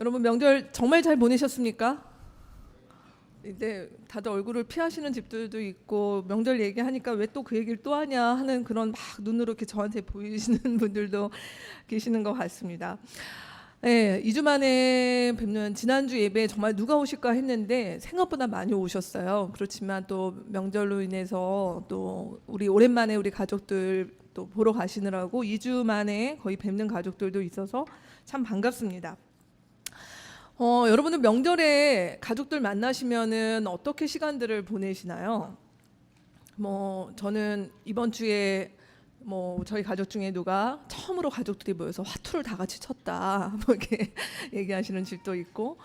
여러분 명절 정말 잘 보내셨습니까? 이제 다들 얼굴을 피하시는 집들도 있고 명절 얘기하니까 왜 또 그 얘기를 또 하냐 하는 그런 막 눈으로 이렇게 저한테 보이시는 분들도 계시는 것 같습니다. 네, 2주 만에 뵙는 지난주 예배에 정말 누가 오실까 했는데 생각보다 많이 오셨어요. 그렇지만 또 명절로 인해서 또 우리 오랜만에 우리 가족들 또 보러 가시느라고 2주 만에 거의 뵙는 가족들도 있어서 참 반갑습니다. 여러분은 명절에 가족들 만나시면은 어떻게 시간들을 보내시나요? 저는 이번 주에 저희 가족 중에 누가 처음으로 가족들이 모여서 화투를 다 같이 쳤다 이렇게 얘기하시는 집도 있고,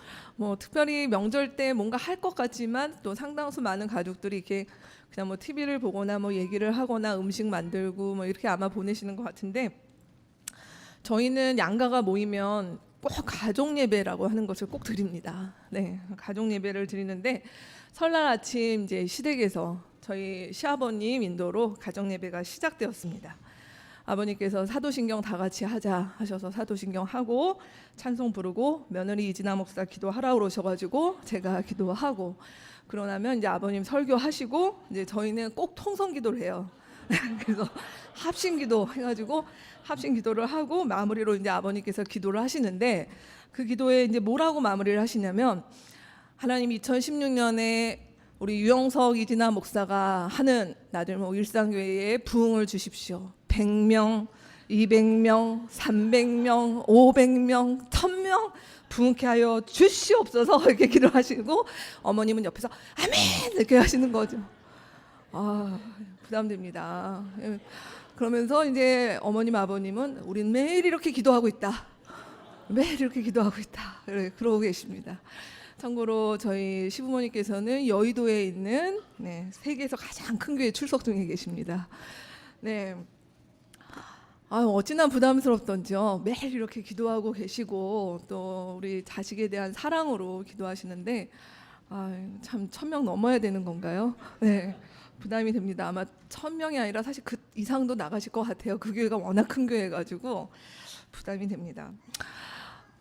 특별히 명절 때 뭔가 할 것 같지만 또 상당수 많은 가족들이 이렇게 그냥 TV를 보거나 얘기를 하거나 음식 만들고 이렇게 아마 보내시는 것 같은데, 저희는 양가가 모이면 꼭 가족 예배라고 하는 것을 꼭 드립니다. 네, 가족 예배를 드리는데 설날 아침 이제 시댁에서 저희 시아버님 인도로 가정 예배가 시작되었습니다. 아버님께서 사도신경 다 같이 하자 하셔서 사도신경 하고 찬송 부르고 며느리 이진아 목사 기도하라 그러셔가지고 제가 기도하고, 그러나면 이제 아버님 설교하시고 이제 저희는 꼭 통성 기도를 해요. 그래서 합심기도 해가지고 합심기도를 하고 마무리로 이제 아버님께서 기도를 하시는데, 그 기도에 이제 뭐라고 마무리를 하시냐면, 하나님 2016년에 우리 유영석 이진아 목사가 하는 나들 일상교회에 부흥을 주십시오. 100명, 200명, 300명, 500명, 1000명 부흥케 하여 주시옵소서 이렇게 기도하시고, 어머님은 옆에서 아멘 이렇게 하시는 거죠. 부담됩니다. 그러면서 이제 어머님 아버님은 우린 매일 이렇게 기도하고 있다, 매일 이렇게 기도하고 있다 그러고 계십니다. 참고로 저희 시부모님께서는 여의도에 있는 세계에서 가장 큰 교회 출석 중에 계십니다. 네, 어찌나 부담스럽던지요. 매일 이렇게 기도하고 계시고 또 우리 자식에 대한 사랑으로 기도하시는데, 참 1000명 넘어야 되는 건가요? 네, 부담이 됩니다. 아마 1000명이 아니라 사실 그 이상도 나가실 것 같아요. 그 교회가 워낙 큰 교회가지고 부담이 됩니다.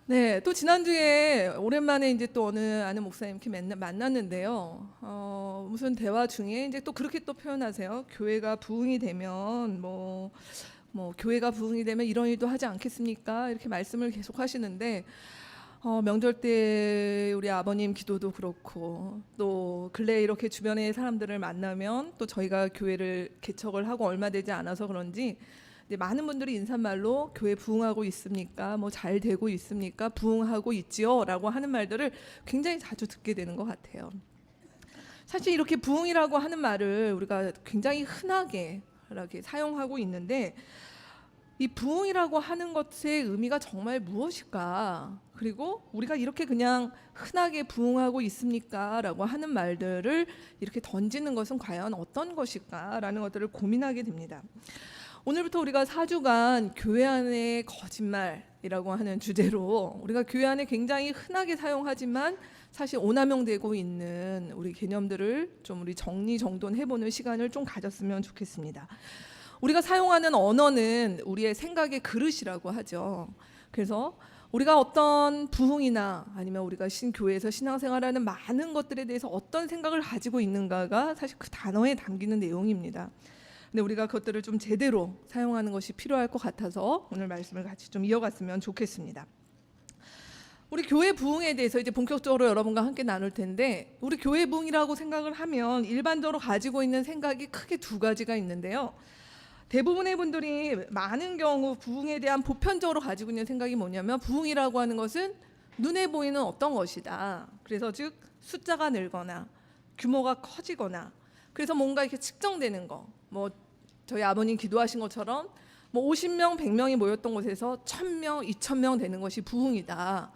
네, 또 지난주에 오랜만에 이제 또 어느 아는 목사님 이렇게 만났는데요. 무슨 대화 중에 이제 또 그렇게 또 표현하세요. 교회가 부흥이 되면 교회가 부흥이 되면 이런 일도 하지 않겠습니까? 이렇게 말씀을 계속 하시는데, 명절 때 우리 아버님 기도도 그렇고 또 근래 이렇게 주변의 사람들을 만나면 또 저희가 교회를 개척을 하고 얼마 되지 않아서 그런지 많은 분들이 인사말로 교회 부흥하고 있습니까? 잘 되고 있습니까? 부흥하고 있지요? 라고 하는 말들을 굉장히 자주 듣게 되는 것 같아요. 사실 이렇게 부흥이라고 하는 말을 우리가 굉장히 흔하게 이렇게 사용하고 있는데, 이 부흥이라고 하는 것의 의미가 정말 무엇일까? 그리고 우리가 이렇게 그냥 흔하게 부흥하고 있습니까? 라고 하는 말들을 이렇게 던지는 것은 과연 어떤 것일까? 라는 것들을 고민하게 됩니다. 오늘부터 우리가 4주간 교회 안의 거짓말이라고 하는 주제로 우리가 교회 안에 굉장히 흔하게 사용하지만 사실 오남용되고 있는 우리 개념들을 좀 우리 정리정돈해보는 시간을 좀 가졌으면 좋겠습니다. 우리가 사용하는 언어는 우리의 생각의 그릇이라고 하죠. 그래서 우리가 어떤 부흥이나 아니면 우리가 교회에서 신앙생활하는 많은 것들에 대해서 어떤 생각을 가지고 있는가가 사실 그 단어에 담기는 내용입니다. 근데 우리가 그것들을 좀 제대로 사용하는 것이 필요할 것 같아서 오늘 말씀을 같이 좀 이어갔으면 좋겠습니다. 우리 교회 부흥에 대해서 이제 본격적으로 여러분과 함께 나눌 텐데, 우리 교회 부흥이라고 생각을 하면 일반적으로 가지고 있는 생각이 크게 두 가지가 있는데요. 대부분의 분들이 많은 경우 부흥에 대한 보편적으로 가지고 있는 생각이 뭐냐면, 부흥이라고 하는 것은 눈에 보이는 어떤 것이다. 그래서 즉 숫자가 늘거나 규모가 커지거나, 그래서 뭔가 이렇게 측정되는 거, 저희 아버님 기도하신 것처럼 50명, 100명이 모였던 곳에서 1000명, 2000명 되는 것이 부흥이다.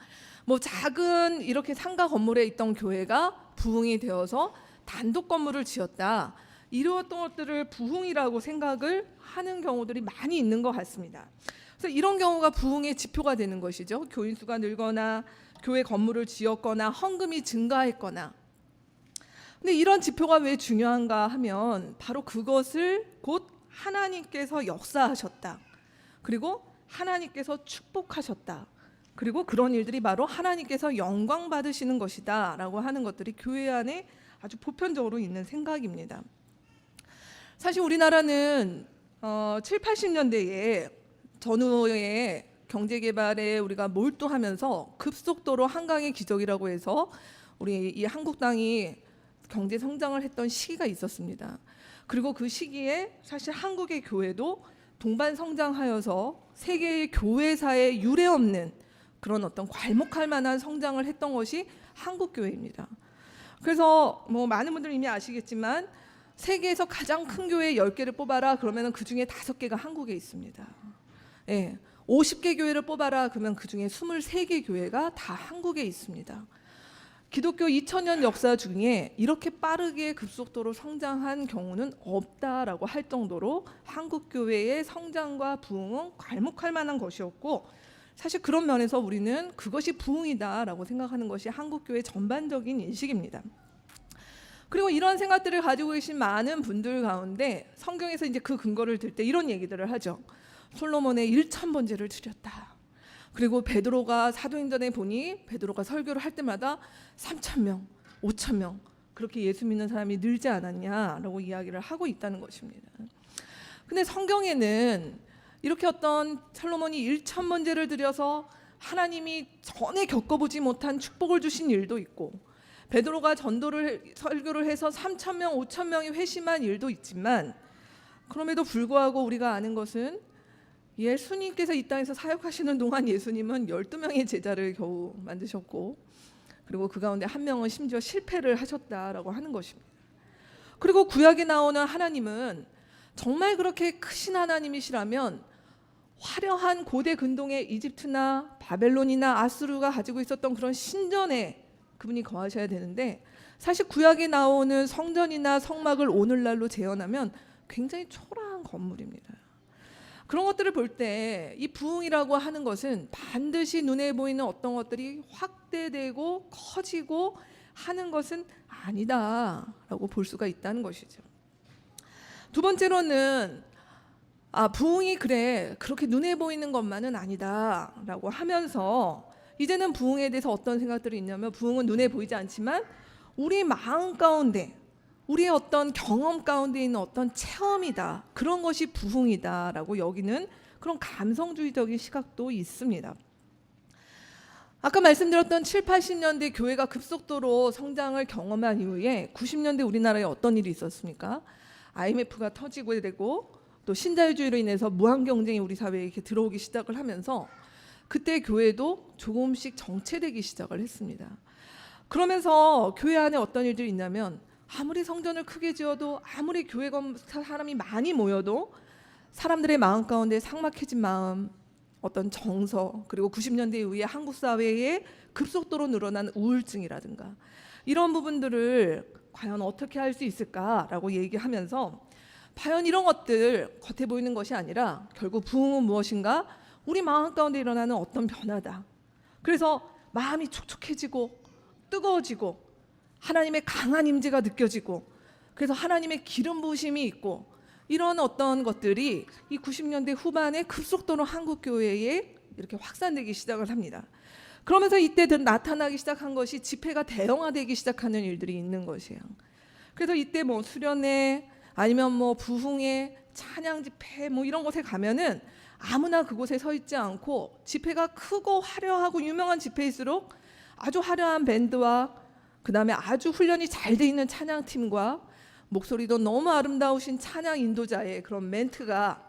작은 이렇게 상가 건물에 있던 교회가 부흥이 되어서 단독 건물을 지었다. 이루었던 것들을 부흥이라고 생각을 하는 경우들이 많이 있는 것 같습니다. 그래서 이런 경우가 부흥의 지표가 되는 것이죠. 교인 수가 늘거나 교회 건물을 지었거나 헌금이 증가했거나. 근데 이런 지표가 왜 중요한가 하면 바로 그것을 곧 하나님께서 역사하셨다, 그리고 하나님께서 축복하셨다, 그리고 그런 일들이 바로 하나님께서 영광 받으시는 것이다 라고 하는 것들이 교회 안에 아주 보편적으로 있는 생각입니다. 사실 우리나라는 7, 80년대에 전후에 경제개발에 우리가 몰두하면서 급속도로 한강의 기적이라고 해서 우리 이 한국당이 경제 성장을 했던 시기가 있었습니다. 그리고 그 시기에 사실 한국의 교회도 동반 성장하여서 세계의 교회사에 유례없는 그런 어떤 괄목할 만한 성장을 했던 것이 한국 교회입니다. 그래서 뭐 많은 분들 이미 아시겠지만 세계에서 가장 큰 교회 10개를 뽑아라 그러면 그 중에 5개가 한국에 있습니다. 예, 50개 교회를 뽑아라 그러면 그 중에 23개 교회가 다 한국에 있습니다. 기독교 2000년 역사 중에 이렇게 빠르게 급속도로 성장한 경우는 없다라고 할 정도로 한국 교회의 성장과 부흥은 괄목할 만한 것이었고, 사실 그런 면에서 우리는 그것이 부흥이다라고 생각하는 것이 한국 교회 전반적인 인식입니다. 그리고 이런 생각들을 가지고 계신 많은 분들 가운데 성경에서 이제 그 근거를 들 때 이런 얘기들을 하죠. 솔로몬의 1000번제를 드렸다. 그리고 베드로가 사도행전에 보니 베드로가 설교를 할 때마다 3000명, 5000명 그렇게 예수 믿는 사람이 늘지 않았냐라고 이야기를 하고 있다는 것입니다. 근데 성경에는 이렇게 어떤 솔로몬이 1000번제를 드려서 하나님이 전에 겪어보지 못한 축복을 주신 일도 있고, 베드로가 설교를 해서 3000명, 5000명이 회심한 일도 있지만, 그럼에도 불구하고 우리가 아는 것은 예수님께서 이 땅에서 사역하시는 동안 예수님은 12명의 제자를 겨우 만드셨고, 그리고 그 가운데 한 명은 심지어 실패를 하셨다라고 하는 것입니다. 그리고 구약에 나오는 하나님은 정말 그렇게 크신 하나님이시라면 화려한 고대 근동의 이집트나 바벨론이나 아수르가 가지고 있었던 그런 신전에 그분이 거하셔야 되는데, 사실 구약에 나오는 성전이나 성막을 오늘날로 재현하면 굉장히 초라한 건물입니다. 그런 것들을 볼 때 이 부흥이라고 하는 것은 반드시 눈에 보이는 어떤 것들이 확대되고 커지고 하는 것은 아니다라고 볼 수가 있다는 것이죠. 두 번째로는 부흥이 그렇게 눈에 보이는 것만은 아니다라고 하면서 이제는 부흥에 대해서 어떤 생각들이 있냐면, 부흥은 눈에 보이지 않지만 우리 마음 가운데, 우리의 어떤 경험 가운데 있는 어떤 체험이다, 그런 것이 부흥이다라고 여기는 그런 감성주의적인 시각도 있습니다. 아까 말씀드렸던 7, 80년대 교회가 급속도로 성장을 경험한 이후에 90년대 우리나라에 어떤 일이 있었습니까? IMF가 터지고 되고 또 신자유주의로 인해서 무한 경쟁이 우리 사회에 이렇게 들어오기 시작을 하면서 그때 교회도 조금씩 정체되기 시작을 했습니다. 그러면서 교회 안에 어떤 일들이 있냐면, 아무리 성전을 크게 지어도, 아무리 교회 사람이 많이 모여도 사람들의 마음 가운데 삭막해진 마음, 어떤 정서, 그리고 90년대 이후에 한국 사회에 급속도로 늘어난 우울증이라든가 이런 부분들을 과연 어떻게 할 수 있을까라고 얘기하면서, 과연 이런 것들 겉에 보이는 것이 아니라 결국 부흥은 무엇인가? 우리 마음 가운데 일어나는 어떤 변화다. 그래서 마음이 촉촉해지고 뜨거워지고 하나님의 강한 임재가 느껴지고, 그래서 하나님의 기름 부으심이 있고, 이런 어떤 것들이 이 90년대 후반에 급속도로 한국 교회에 이렇게 확산되기 시작을 합니다. 그러면서 이때 나타나기 시작한 것이 집회가 대형화되기 시작하는 일들이 있는 것이에요. 그래서 이때 뭐 수련회 아니면 뭐 부흥회, 찬양 집회 뭐 이런 곳에 가면은 아무나 그곳에 서 있지 않고, 집회가 크고 화려하고 유명한 집회일수록 아주 화려한 밴드와 그 다음에 아주 훈련이 잘 돼 있는 찬양팀과 목소리도 너무 아름다우신 찬양 인도자의 그런 멘트가,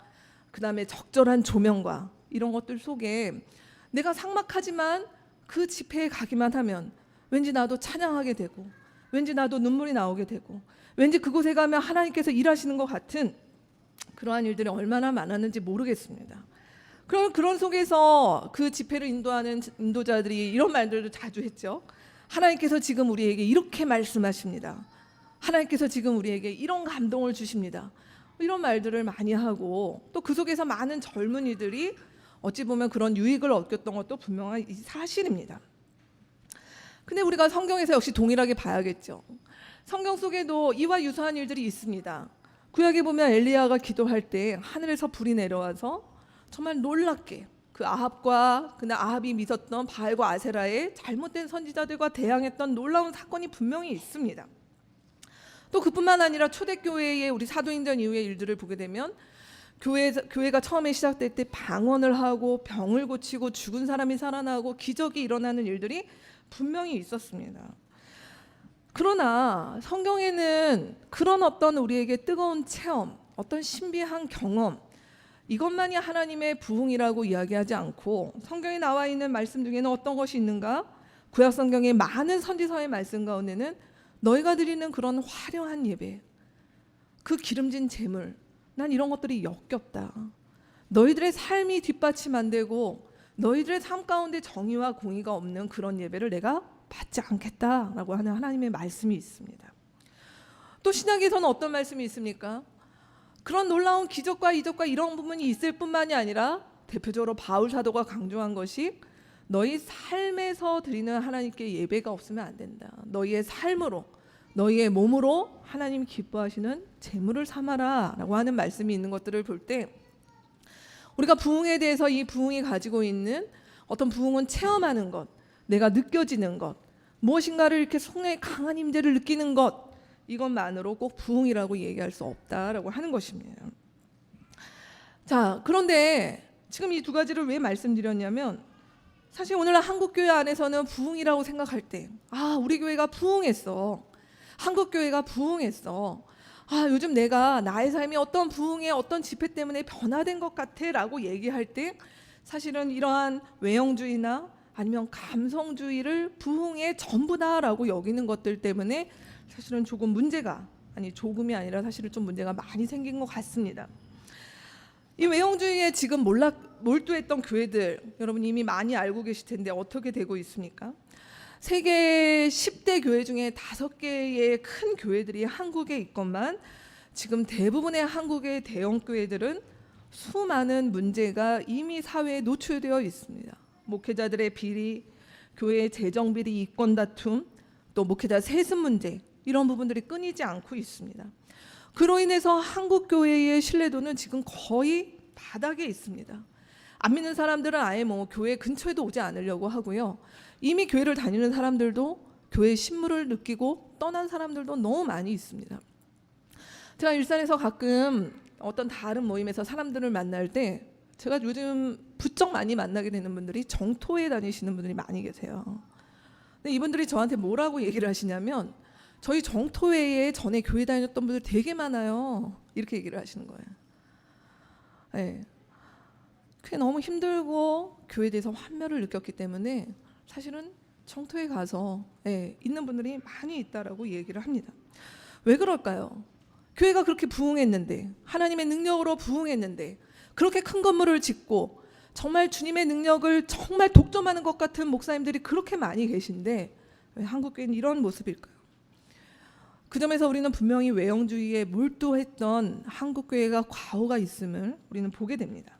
그 다음에 적절한 조명과 이런 것들 속에 내가 삭막하지만 그 집회에 가기만 하면 왠지 나도 찬양하게 되고, 왠지 나도 눈물이 나오게 되고, 왠지 그곳에 가면 하나님께서 일하시는 것 같은 그러한 일들이 얼마나 많았는지 모르겠습니다. 그런 속에서 그 집회를 인도하는 인도자들이 이런 말들도 자주 했죠. 하나님께서 지금 우리에게 이렇게 말씀하십니다. 하나님께서 지금 우리에게 이런 감동을 주십니다. 이런 말들을 많이 하고, 또 그 속에서 많은 젊은이들이 어찌 보면 그런 유익을 얻겼던 것도 분명한 사실입니다. 근데 우리가 성경에서 역시 동일하게 봐야겠죠. 성경 속에도 이와 유사한 일들이 있습니다. 구약에 보면 엘리야가 기도할 때 하늘에서 불이 내려와서 정말 놀랍게 그 아합과 그날 아합이 믿었던 바알과 아세라의 잘못된 선지자들과 대항했던 놀라운 사건이 분명히 있습니다. 또 그뿐만 아니라 초대교회의 우리 사도행전 이후의 일들을 보게 되면 교회가 처음에 시작될 때 방언을 하고 병을 고치고 죽은 사람이 살아나고 기적이 일어나는 일들이 분명히 있었습니다. 그러나 성경에는 그런 어떤 우리에게 뜨거운 체험, 어떤 신비한 경험, 이것만이 하나님의 부흥이라고 이야기하지 않고 성경에 나와 있는 말씀 중에는 어떤 것이 있는가? 구약 성경의 많은 선지서의 말씀 가운데는 너희가 드리는 그런 화려한 예배, 그 기름진 제물, 난 이런 것들이 역겹다. 너희들의 삶이 뒷받침 안 되고 너희들의 삶 가운데 정의와 공의가 없는 그런 예배를 내가 받지 않겠다라고 하는 하나님의 말씀이 있습니다. 또 신약에서는 어떤 말씀이 있습니까? 그런 놀라운 기적과 이적과 이런 부분이 있을 뿐만이 아니라 대표적으로 바울 사도가 강조한 것이 너희 삶에서 드리는 하나님께 예배가 없으면 안 된다. 너희의 삶으로, 너희의 몸으로 하나님 기뻐하시는 제물을 삼아라 라고 하는 말씀이 있는 것들을 볼 때 우리가 부흥에 대해서 이 부흥이 가지고 있는 어떤 부흥은 체험하는 것, 내가 느껴지는 것, 무엇인가를 이렇게 손에 강한 임재를 느끼는 것, 이것만으로 꼭 부흥이라고 얘기할 수 없다라고 하는 것입니다. 자, 그런데 지금 이 두 가지를 왜 말씀드렸냐면 사실 오늘날 한국교회 안에서는 부흥이라고 생각할 때 우리 교회가 부흥했어. 한국교회가 부흥했어. 요즘 내가 나의 삶이 어떤 부흥의 어떤 집회 때문에 변화된 것 같아 라고 얘기할 때 사실은 이러한 외형주의나 아니면 감성주의를 부흥의 전부다라고 여기는 것들 때문에 사실은 조금 문제가 조금이 아니라 사실은 좀 문제가 많이 생긴 것 같습니다. 이 외형주의에 지금 몰두했던 교회들 여러분 이미 많이 알고 계실 텐데 어떻게 되고 있습니까? 세계 10대 교회 중에 5개의 큰 교회들이 한국에 있건만 지금 대부분의 한국의 대형 교회들은 수많은 문제가 이미 사회에 노출되어 있습니다. 목회자들의 비리, 교회의 재정 비리, 이권 다툼, 또 목회자 세습 문제 이런 부분들이 끊이지 않고 있습니다. 그로 인해서 한국 교회의 신뢰도는 지금 거의 바닥에 있습니다. 안 믿는 사람들은 아예 교회 근처에도 오지 않으려고 하고요. 이미 교회를 다니는 사람들도 교회의 신물을 느끼고 떠난 사람들도 너무 많이 있습니다. 제가 일산에서 가끔 어떤 다른 모임에서 사람들을 만날 때 제가 요즘 부쩍 많이 만나게 되는 분들이 정토에 다니시는 분들이 많이 계세요. 근데 이분들이 저한테 뭐라고 얘기를 하시냐면 저희 정토회에 전에 교회 다녔던 분들 되게 많아요. 이렇게 얘기를 하시는 거예요. 네. 그게 너무 힘들고 교회에 대해서 환멸을 느꼈기 때문에 사실은 정토에 가서 있는 분들이 많이 있다라고 얘기를 합니다. 왜 그럴까요? 교회가 그렇게 부흥했는데 하나님의 능력으로 부흥했는데 그렇게 큰 건물을 짓고 정말 주님의 능력을 정말 독점하는 것 같은 목사님들이 그렇게 많이 계신데 왜 한국교회는 이런 모습일까요? 그 점에서 우리는 분명히 외형주의에 몰두했던 한국교회가 과오가 있음을 우리는 보게 됩니다.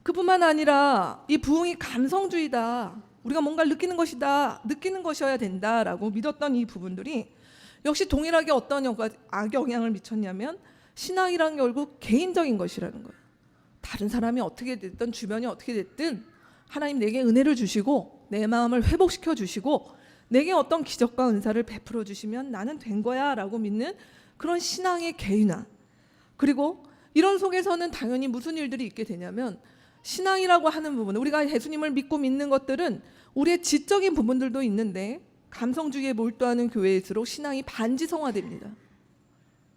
그뿐만 아니라 이 부흥이 감성주의다. 우리가 뭔가를 느끼는 것이다. 느끼는 것이어야 된다라고 믿었던 이 부분들이 역시 동일하게 어떤 악영향을 미쳤냐면 신앙이란 결국 개인적인 것이라는 거예요. 다른 사람이 어떻게 됐든 주변이 어떻게 됐든 하나님 내게 은혜를 주시고 내 마음을 회복시켜 주시고 내게 어떤 기적과 은사를 베풀어 주시면 나는 된 거야 라고 믿는 그런 신앙의 개인화. 그리고 이런 속에서는 당연히 무슨 일들이 있게 되냐면 신앙이라고 하는 부분, 우리가 예수님을 믿고 믿는 것들은 우리의 지적인 부분들도 있는데 감성주의에 몰두하는 교회일수록 신앙이 반지성화됩니다.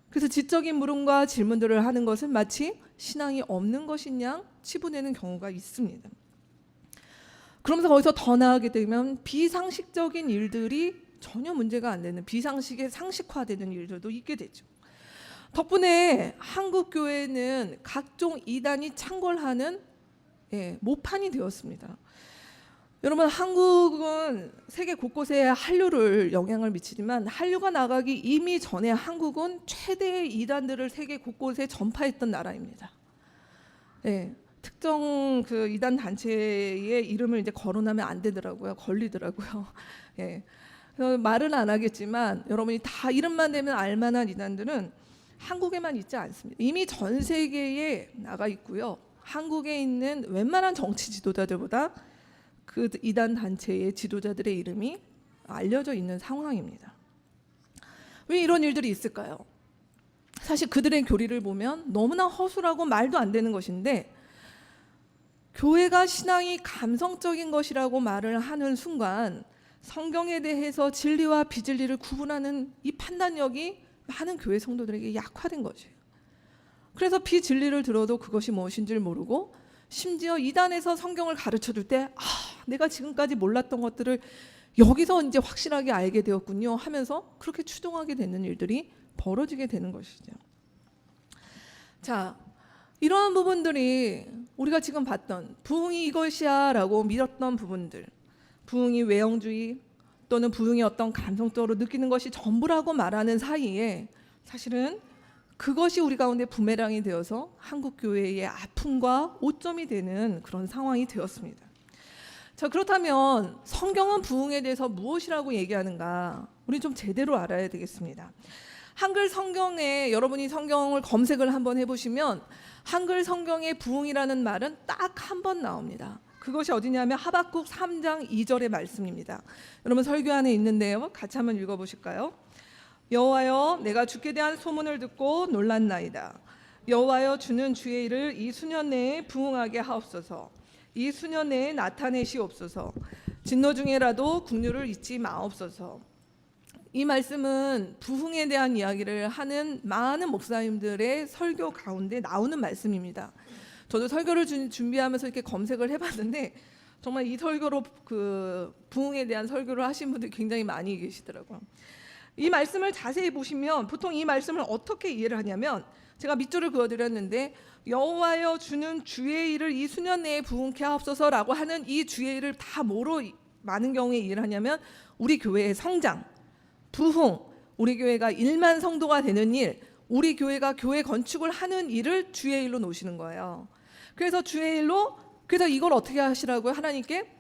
그래서 지적인 물음과 질문들을 하는 것은 마치 신앙이 없는 것인 양 치부되는 경우가 있습니다. 그러면서 거기서 더 나아가게 되면 비상식적인 일들이 전혀 문제가 안 되는 비상식의 상식화되는 일들도 있게 되죠. 덕분에 한국 교회는 각종 이단이 창궐하는 모판이 되었습니다. 여러분 한국은 세계 곳곳에 한류를 영향을 미치지만 한류가 나가기 이미 전에 한국은 최대의 이단들을 세계 곳곳에 전파했던 나라입니다. 특정 그 이단 단체의 이름을 이제 거론하면 안 되더라고요. 걸리더라고요. 그래서 말은 안 하겠지만 여러분이 다 이름만 대면 알만한 이단들은 한국에만 있지 않습니다. 이미 전 세계에 나가 있고요. 한국에 있는 웬만한 정치 지도자들보다 그 이단 단체의 지도자들의 이름이 알려져 있는 상황입니다. 왜 이런 일들이 있을까요? 사실 그들의 교리를 보면 너무나 허술하고 말도 안 되는 것인데, 교회가 신앙이 감성적인 것이라고 말을 하는 순간 성경에 대해서 진리와 비진리를 구분하는 이 판단력이 많은 교회 성도들에게 약화된 것이에요. 그래서 비진리를 들어도 그것이 무엇인지를 모르고, 심지어 이단에서 성경을 가르쳐 줄 때 내가 지금까지 몰랐던 것들을 여기서 이제 확실하게 알게 되었군요 하면서 그렇게 추동하게 되는 일들이 벌어지게 되는 것이죠. 자, 이러한 부분들이 우리가 지금 봤던 부흥이 이것이야 라고 믿었던 부분들, 부흥이 외형주의 또는 부흥이 어떤 감성적으로 느끼는 것이 전부라고 말하는 사이에 사실은 그것이 우리 가운데 부메랑이 되어서 한국교회의 아픔과 오점이 되는 그런 상황이 되었습니다. 자, 그렇다면 성경은 부흥에 대해서 무엇이라고 얘기하는가, 우리 좀 제대로 알아야 되겠습니다. 한글 성경에 여러분이 성경을 검색을 한번 해보시면 한글 성경의 부흥이라는 말은 딱 한 번 나옵니다. 그것이 어디냐면 하박국 3장 2절의 말씀입니다. 여러분 설교 안에 있는데요, 같이 한번 읽어보실까요? 여호와여, 내가 주께 대한 소문을 듣고 놀랐나이다. 여호와여, 주는 주의 일을 이 수년 내에 부흥하게 하옵소서. 이 수년 내에 나타내시옵소서. 진노 중에라도 국류를 잊지 마옵소서. 이 말씀은 부흥에 대한 이야기를 하는 많은 목사님들의 설교 가운데 나오는 말씀입니다. 저도 설교를 준비하면서 이렇게 검색을 해봤는데 정말 이 설교로 그 부흥에 대한 설교를 하신 분들이 굉장히 많이 계시더라고요. 이 말씀을 자세히 보시면 보통 이 말씀을 어떻게 이해를 하냐면, 제가 밑줄을 그어드렸는데 여호와여, 주는 주의 일을 이 수년 내에 부흥케 하옵소서라고 하는 이 주의 일을 다 뭐로 많은 경우에 이해를 하냐면 우리 교회의 성장, 부흥, 우리 교회가 1만 성도가 되는 일, 우리 교회가 교회 건축을 하는 일을 주의 일로 놓으시는 거예요. 그래서 주의 일로, 그래서 이걸 어떻게 하시라고요? 하나님께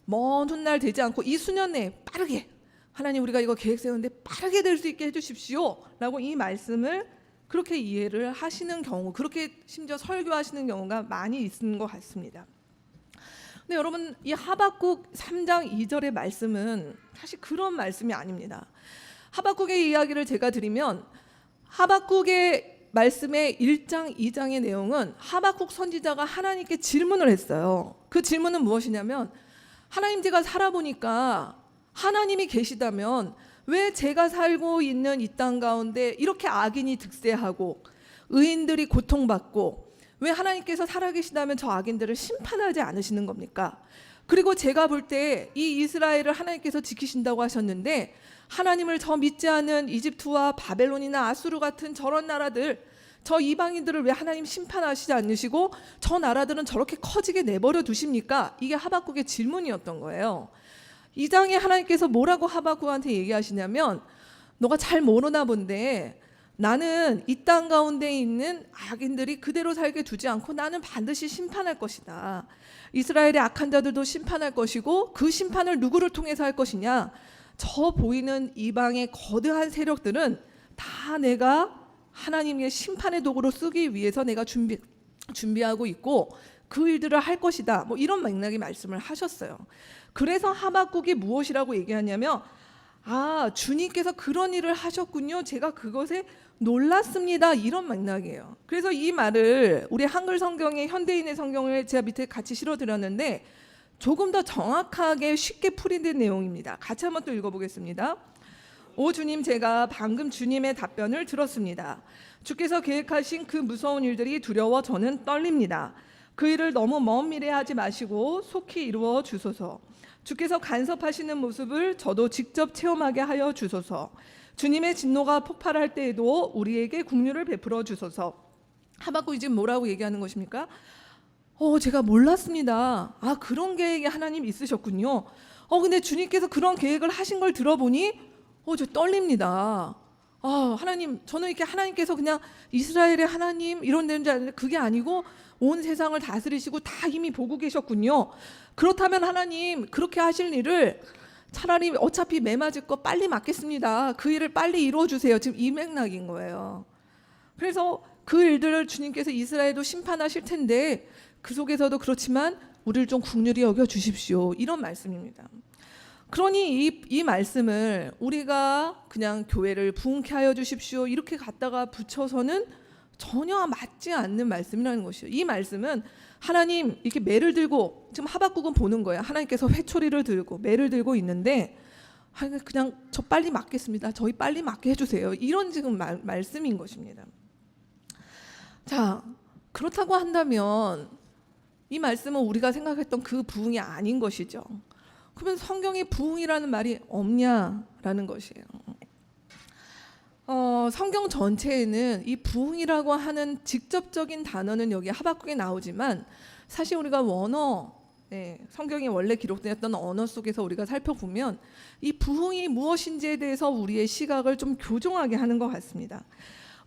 먼 훗날 되지 않고 이 수년 내에 빠르게, 하나님 우리가 이거 계획 세우는데 빠르게 될 수 있게 해주십시오 라고 이 말씀을 그렇게 이해를 하시는 경우, 그렇게 심지어 설교하시는 경우가 많이 있는 것 같습니다. 근데 여러분, 이 하박국 3장 2절의 말씀은 사실 그런 말씀이 아닙니다. 하박국의 이야기를 제가 드리면, 하박국의 말씀의 1장 2장의 내용은 하박국 선지자가 하나님께 질문을 했어요. 그 질문은 무엇이냐면, 하나님, 제가 살아보니까 하나님이 계시다면 왜 제가 살고 있는 이 땅 가운데 이렇게 악인이 득세하고 의인들이 고통받고, 왜 하나님께서 살아계시다면 저 악인들을 심판하지 않으시는 겁니까? 그리고 제가 볼 때 이 이스라엘을 하나님께서 지키신다고 하셨는데, 하나님을 저 믿지 않는 이집트와 바벨론이나 아수르 같은 저런 나라들, 저 이방인들을 왜 하나님 심판하시지 않으시고 저 나라들은 저렇게 커지게 내버려 두십니까? 이게 하박국의 질문이었던 거예요. 이 장에 하나님께서 뭐라고 하박국한테 얘기하시냐면, 너가 잘 모르나 본데 나는 이 땅 가운데 있는 악인들이 그대로 살게 두지 않고 나는 반드시 심판할 것이다. 이스라엘의 악한 자들도 심판할 것이고, 그 심판을 누구를 통해서 할 것이냐? 저 보이는 이방의 거대한 세력들은 다 내가 하나님의 심판의 도구로 쓰기 위해서 내가 준비하고 있고 그 일들을 할 것이다. 뭐 이런 맥락의 말씀을 하셨어요. 그래서 하박국이 무엇이라고 얘기하냐면, 주님께서 그런 일을 하셨군요, 제가 그것에 놀랐습니다, 이런 맥락이에요. 그래서 이 말을 우리 한글 성경의 현대인의 성경을 제가 밑에 같이 실어드렸는데 조금 더 정확하게 쉽게 풀이된 내용입니다. 같이 한번 또 읽어보겠습니다. 오 주님, 제가 방금 주님의 답변을 들었습니다. 주께서 계획하신 그 무서운 일들이 두려워 저는 떨립니다. 그 일을 너무 먼 미래에 하지 마시고 속히 이루어 주소서. 주께서 간섭하시는 모습을 저도 직접 체험하게 하여 주소서. 주님의 진노가 폭발할 때에도 우리에게 긍휼을 베풀어 주소서. 하박국이 지금 뭐라고 얘기하는 것입니까? 제가 몰랐습니다. 그런 계획이 하나님 있으셨군요. 근데 주님께서 그런 계획을 하신 걸 들어보니 저 떨립니다. 하나님, 저는 이렇게 하나님께서 그냥 이스라엘의 하나님 이런 데는 줄 알았는데 그게 아니고 온 세상을 다스리시고 다 이미 보고 계셨군요. 그렇다면 하나님, 그렇게 하실 일을 차라리 어차피 매 맞을 거 빨리 맞겠습니다. 그 일을 빨리 이루어 주세요. 지금 이 맥락인 거예요. 그래서 그 일들을 주님께서 이스라엘도 심판하실 텐데 그 속에서도 그렇지만 우리를 좀 긍휼히 여겨 주십시오. 이런 말씀입니다. 그러니 이 말씀을 우리가 그냥 교회를 부흥케 하여 주십시오 이렇게 갖다가 붙여서는 전혀 맞지 않는 말씀이라는 것이요. 이 말씀은 하나님 이렇게 매를 들고, 지금 하박국은 보는 거예요. 하나님께서 회초리를 들고 매를 들고 있는데 그냥 저 빨리 맞겠습니다. 저희 빨리 맞게 해주세요. 이런 지금 말씀인 것입니다. 자, 그렇다고 한다면 이 말씀은 우리가 생각했던 그 부흥이 아닌 것이죠. 그러면 성경에 부흥이라는 말이 없냐라는 것이에요. 성경 전체에는 이 부흥이라고 하는 직접적인 단어는 여기 하박국에 나오지만 사실 우리가 원어, 성경이 원래 기록되었던 언어 속에서 우리가 살펴보면 이 부흥이 무엇인지에 대해서 우리의 시각을 좀 교정하게 하는 것 같습니다.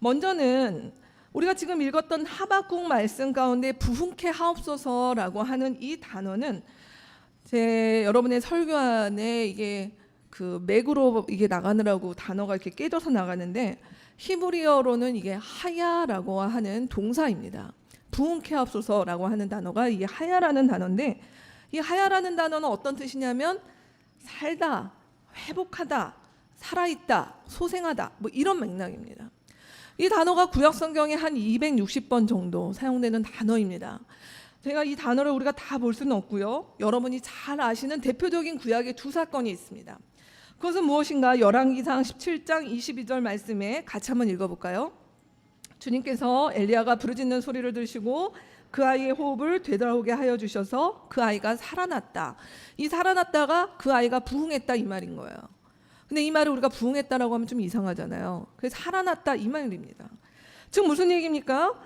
먼저는 우리가 지금 읽었던 하박국 말씀 가운데 부흥케 하옵소서라고 하는 이 단어는 여러분의 설교 안에 이게 그 맥으로 이게 나가느라고 단어가 이렇게 깨져서 나가는데 히브리어로는 이게 하야라고 하는 동사입니다. 부흥케 하옵소서라고 하는 단어가 이 하야라는 단어인데, 이 하야라는 단어는 어떤 뜻이냐면 살다, 회복하다, 살아있다, 소생하다, 뭐 이런 맥락입니다. 이 단어가 구약 성경에 한 260번 정도 사용되는 단어입니다. 제가 이 단어를 우리가 다 볼 수는 없고요. 여러분이 잘 아시는 대표적인 구약의 두 사건이 있습니다. 그것은 무엇인가? 열왕기상 17장 22절 말씀에 같이 한번 읽어볼까요? 주님께서 엘리야가 부르짖는 소리를 들으시고 그 아이의 호흡을 되돌아오게 하여 주셔서 그 아이가 살아났다. 이 살아났다가 그 아이가 부흥했다 이 말인 거예요. 근데 이 말을 우리가 부흥했다라고 하면 좀 이상하잖아요. 그래서 살아났다 이 말입니다. 지금 무슨 얘기입니까?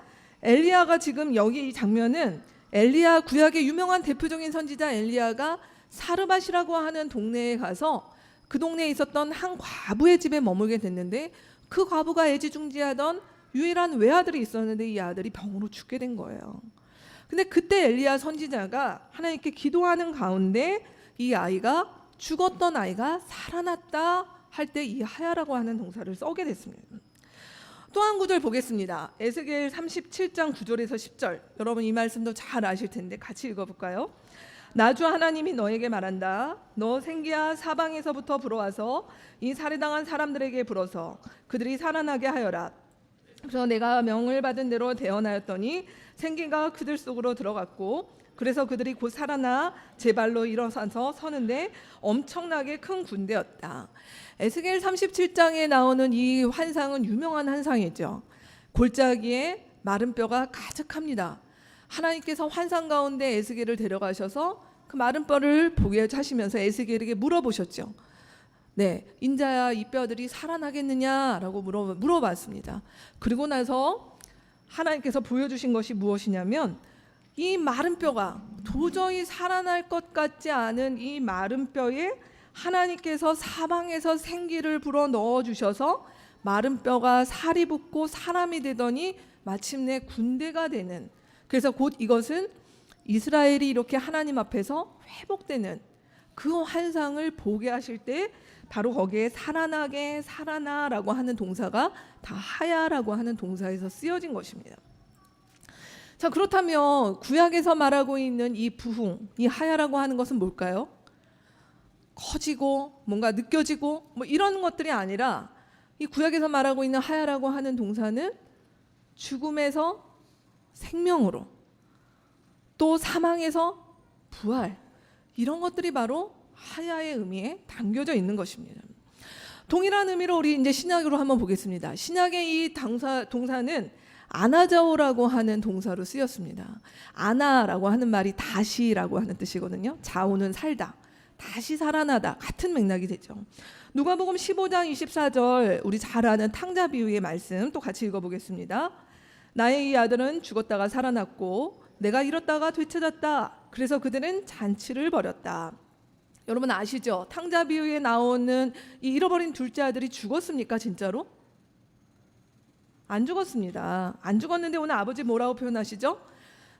엘리야가 지금 여기 이 장면은 엘리야, 구약의 유명한 대표적인 선지자 엘리야가 사르밧이라고 하는 동네에 가서 그 동네에 있었던 한 과부의 집에 머물게 됐는데, 그 과부가 애지중지하던 유일한 외아들이 있었는데 이 아들이 병으로 죽게 된 거예요. 근데 그때 엘리야 선지자가 하나님께 기도하는 가운데 이 아이가, 죽었던 아이가 살아났다 할 때 이 하야라고 하는 동사를 써게 됐습니다. 또 한 구절 보겠습니다. 에스겔 37장 9절에서 10절. 여러분 이 말씀도 잘 아실 텐데 같이 읽어볼까요? 나주 하나님이 너에게 말한다. 너 생기야 사방에서부터 불어와서 이 살해당한 사람들에게 불어서 그들이 살아나게 하여라. 그래서 내가 명을 받은 대로 대언하였더니 생기가 그들 속으로 들어갔고, 그래서 그들이 곧 살아나 제 발로 일어서서 서는데 엄청나게 큰 군대였다. 에스겔 37장에 나오는 이 환상은 유명한 환상이죠. 골짜기에 마른 뼈가 가득합니다. 하나님께서 환상 가운데 에스겔을 데려가셔서 그 마른 뼈를 보게 하시면서 에스겔에게 물어보셨죠. 네, 인자야 이 뼈들이 살아나겠느냐라고 물어봤습니다. 그리고 나서 하나님께서 보여주신 것이 무엇이냐면, 이 마른 뼈가 도저히 살아날 것 같지 않은 이 마른 뼈에 하나님께서 사방에서 생기를 불어 넣어 주셔서 마른 뼈가 살이 붙고 사람이 되더니 마침내 군대가 되는, 그래서 곧 이것은 이스라엘이 이렇게 하나님 앞에서 회복되는 그 환상을 보게 하실 때 바로 거기에 살아나게, 살아나라고 하는 동사가 다 하야라고 하는 동사에서 쓰여진 것입니다. 자, 그렇다면 구약에서 말하고 있는 이 부흥, 이 하야라고 하는 것은 뭘까요? 커지고 뭔가 느껴지고 뭐 이런 것들이 아니라, 이 구약에서 말하고 있는 하야라고 하는 동사는 죽음에서 생명으로, 또 사망에서 부활, 이런 것들이 바로 하야의 의미에 담겨져 있는 것입니다. 동일한 의미로 우리 이제 신약으로 한번 보겠습니다. 신약의 이 동사는 아나자오라고 하는 동사로 쓰였습니다. 아나라고 하는 말이 다시라고 하는 뜻이거든요. 자오는 살다, 다시 살아나다, 같은 맥락이 되죠. 누가복음 15장 24절, 우리 잘 아는 탕자 비유의 말씀 또 같이 읽어보겠습니다. 나의 이 아들은 죽었다가 살아났고 내가 잃었다가 되찾았다. 그래서 그들은 잔치를 벌였다. 여러분 아시죠? 탕자 비유에 나오는 이 잃어버린 둘째 아들이 죽었습니까? 진짜로? 안 죽었습니다. 안 죽었는데 오늘 아버지 뭐라고 표현하시죠?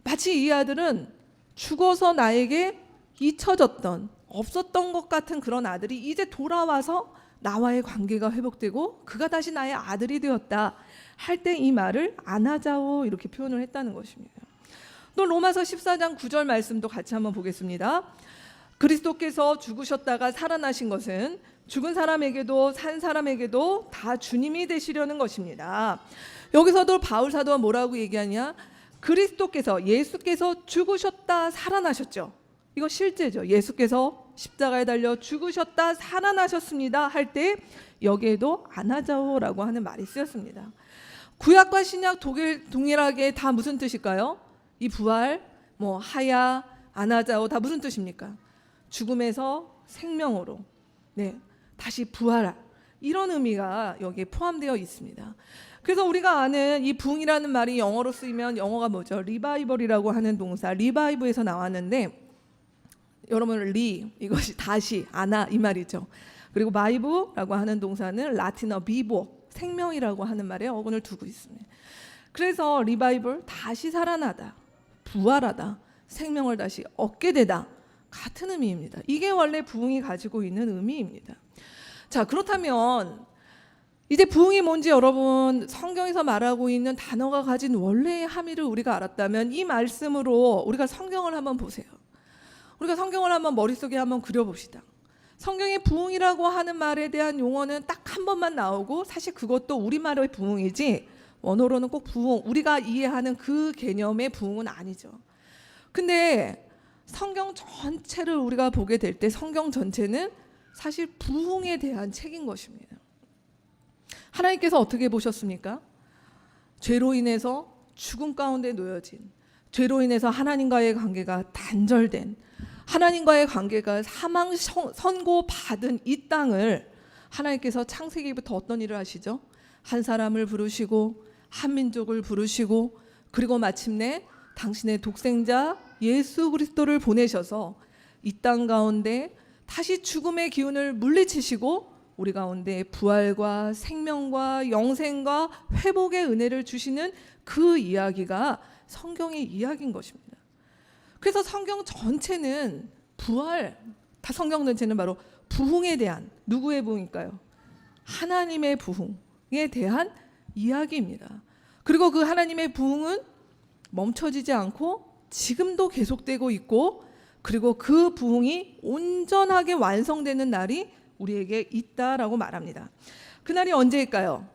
마치 이 아들은 죽어서 나에게 잊혀졌던, 없었던 것 같은 그런 아들이 이제 돌아와서 나와의 관계가 회복되고 그가 다시 나의 아들이 되었다 할 때 이 말을 아나자오 이렇게 표현을 했다는 것입니다. 또 로마서 14장 9절 말씀도 같이 한번 보겠습니다. 그리스도께서 죽으셨다가 살아나신 것은 죽은 사람에게도 산 사람에게도 다 주님이 되시려는 것입니다. 여기서도 바울 사도가 뭐라고 얘기하냐? 그리스도께서, 예수께서 죽으셨다 살아나셨죠. 이거 실제죠. 예수께서 십자가에 달려 죽으셨다 살아나셨습니다 할 때 여기에도 아나자오라고 하는 말이 쓰였습니다. 구약과 신약 동일하게 다 무슨 뜻일까요? 이 부활, 하야, 아나자오 다 무슨 뜻입니까? 죽음에서 생명으로, 다시 부활, 이런 의미가 여기에 포함되어 있습니다. 그래서 우리가 아는 이 부흥이라는 말이 영어로 쓰이면 영어가 뭐죠? 리바이벌이라고 하는 동사, 리바이브에서 나왔는데, 여러분 이것이 다시, 아나 이 말이죠. 그리고 바이브라고 하는 동사는 라틴어 비보, 생명이라고 하는 말에 어근을 두고 있습니다. 그래서 리바이벌, 다시 살아나다, 부활하다, 생명을 다시 얻게 되다, 같은 의미입니다. 이게 원래 부흥이 가지고 있는 의미입니다. 자, 그렇다면 이제 부흥이 뭔지 여러분 성경에서 말하고 있는 단어가 가진 원래의 함의를 우리가 알았다면 이 말씀으로 우리가 성경을 한번 보세요. 우리가 성경을 한번 머릿속에 한번 그려봅시다. 성경에 부흥이라고 하는 말에 대한 용어는 딱 한 번만 나오고, 사실 그것도 우리말의 부흥이지 원어로는 꼭 부흥, 우리가 이해하는 그 개념의 부흥은 아니죠. 근데 성경 전체를 우리가 보게 될 때 성경 전체는 사실 부흥에 대한 책인 것입니다. 하나님께서 어떻게 보셨습니까? 죄로 인해서 죽음 가운데 놓여진, 죄로 인해서 하나님과의 관계가 단절된, 하나님과의 관계가 사망 선고받은 이 땅을 하나님께서 창세기부터 어떤 일을 하시죠? 한 사람을 부르시고 한 민족을 부르시고, 그리고 마침내 당신의 독생자 예수 그리스도를 보내셔서 이 땅 가운데 다시 죽음의 기운을 물리치시고 우리 가운데 부활과 생명과 영생과 회복의 은혜를 주시는 그 이야기가 성경의 이야기인 것입니다. 그래서 성경 전체는 다 성경 전체는 바로 부흥에 대한, 누구의 부흥일까요? 하나님의 부흥에 대한 이야기입니다. 그리고 그 하나님의 부흥은 멈춰지지 않고 지금도 계속되고 있고, 그리고 그 부흥이 온전하게 완성되는 날이 우리에게 있다라고 말합니다. 그날이 언제일까요?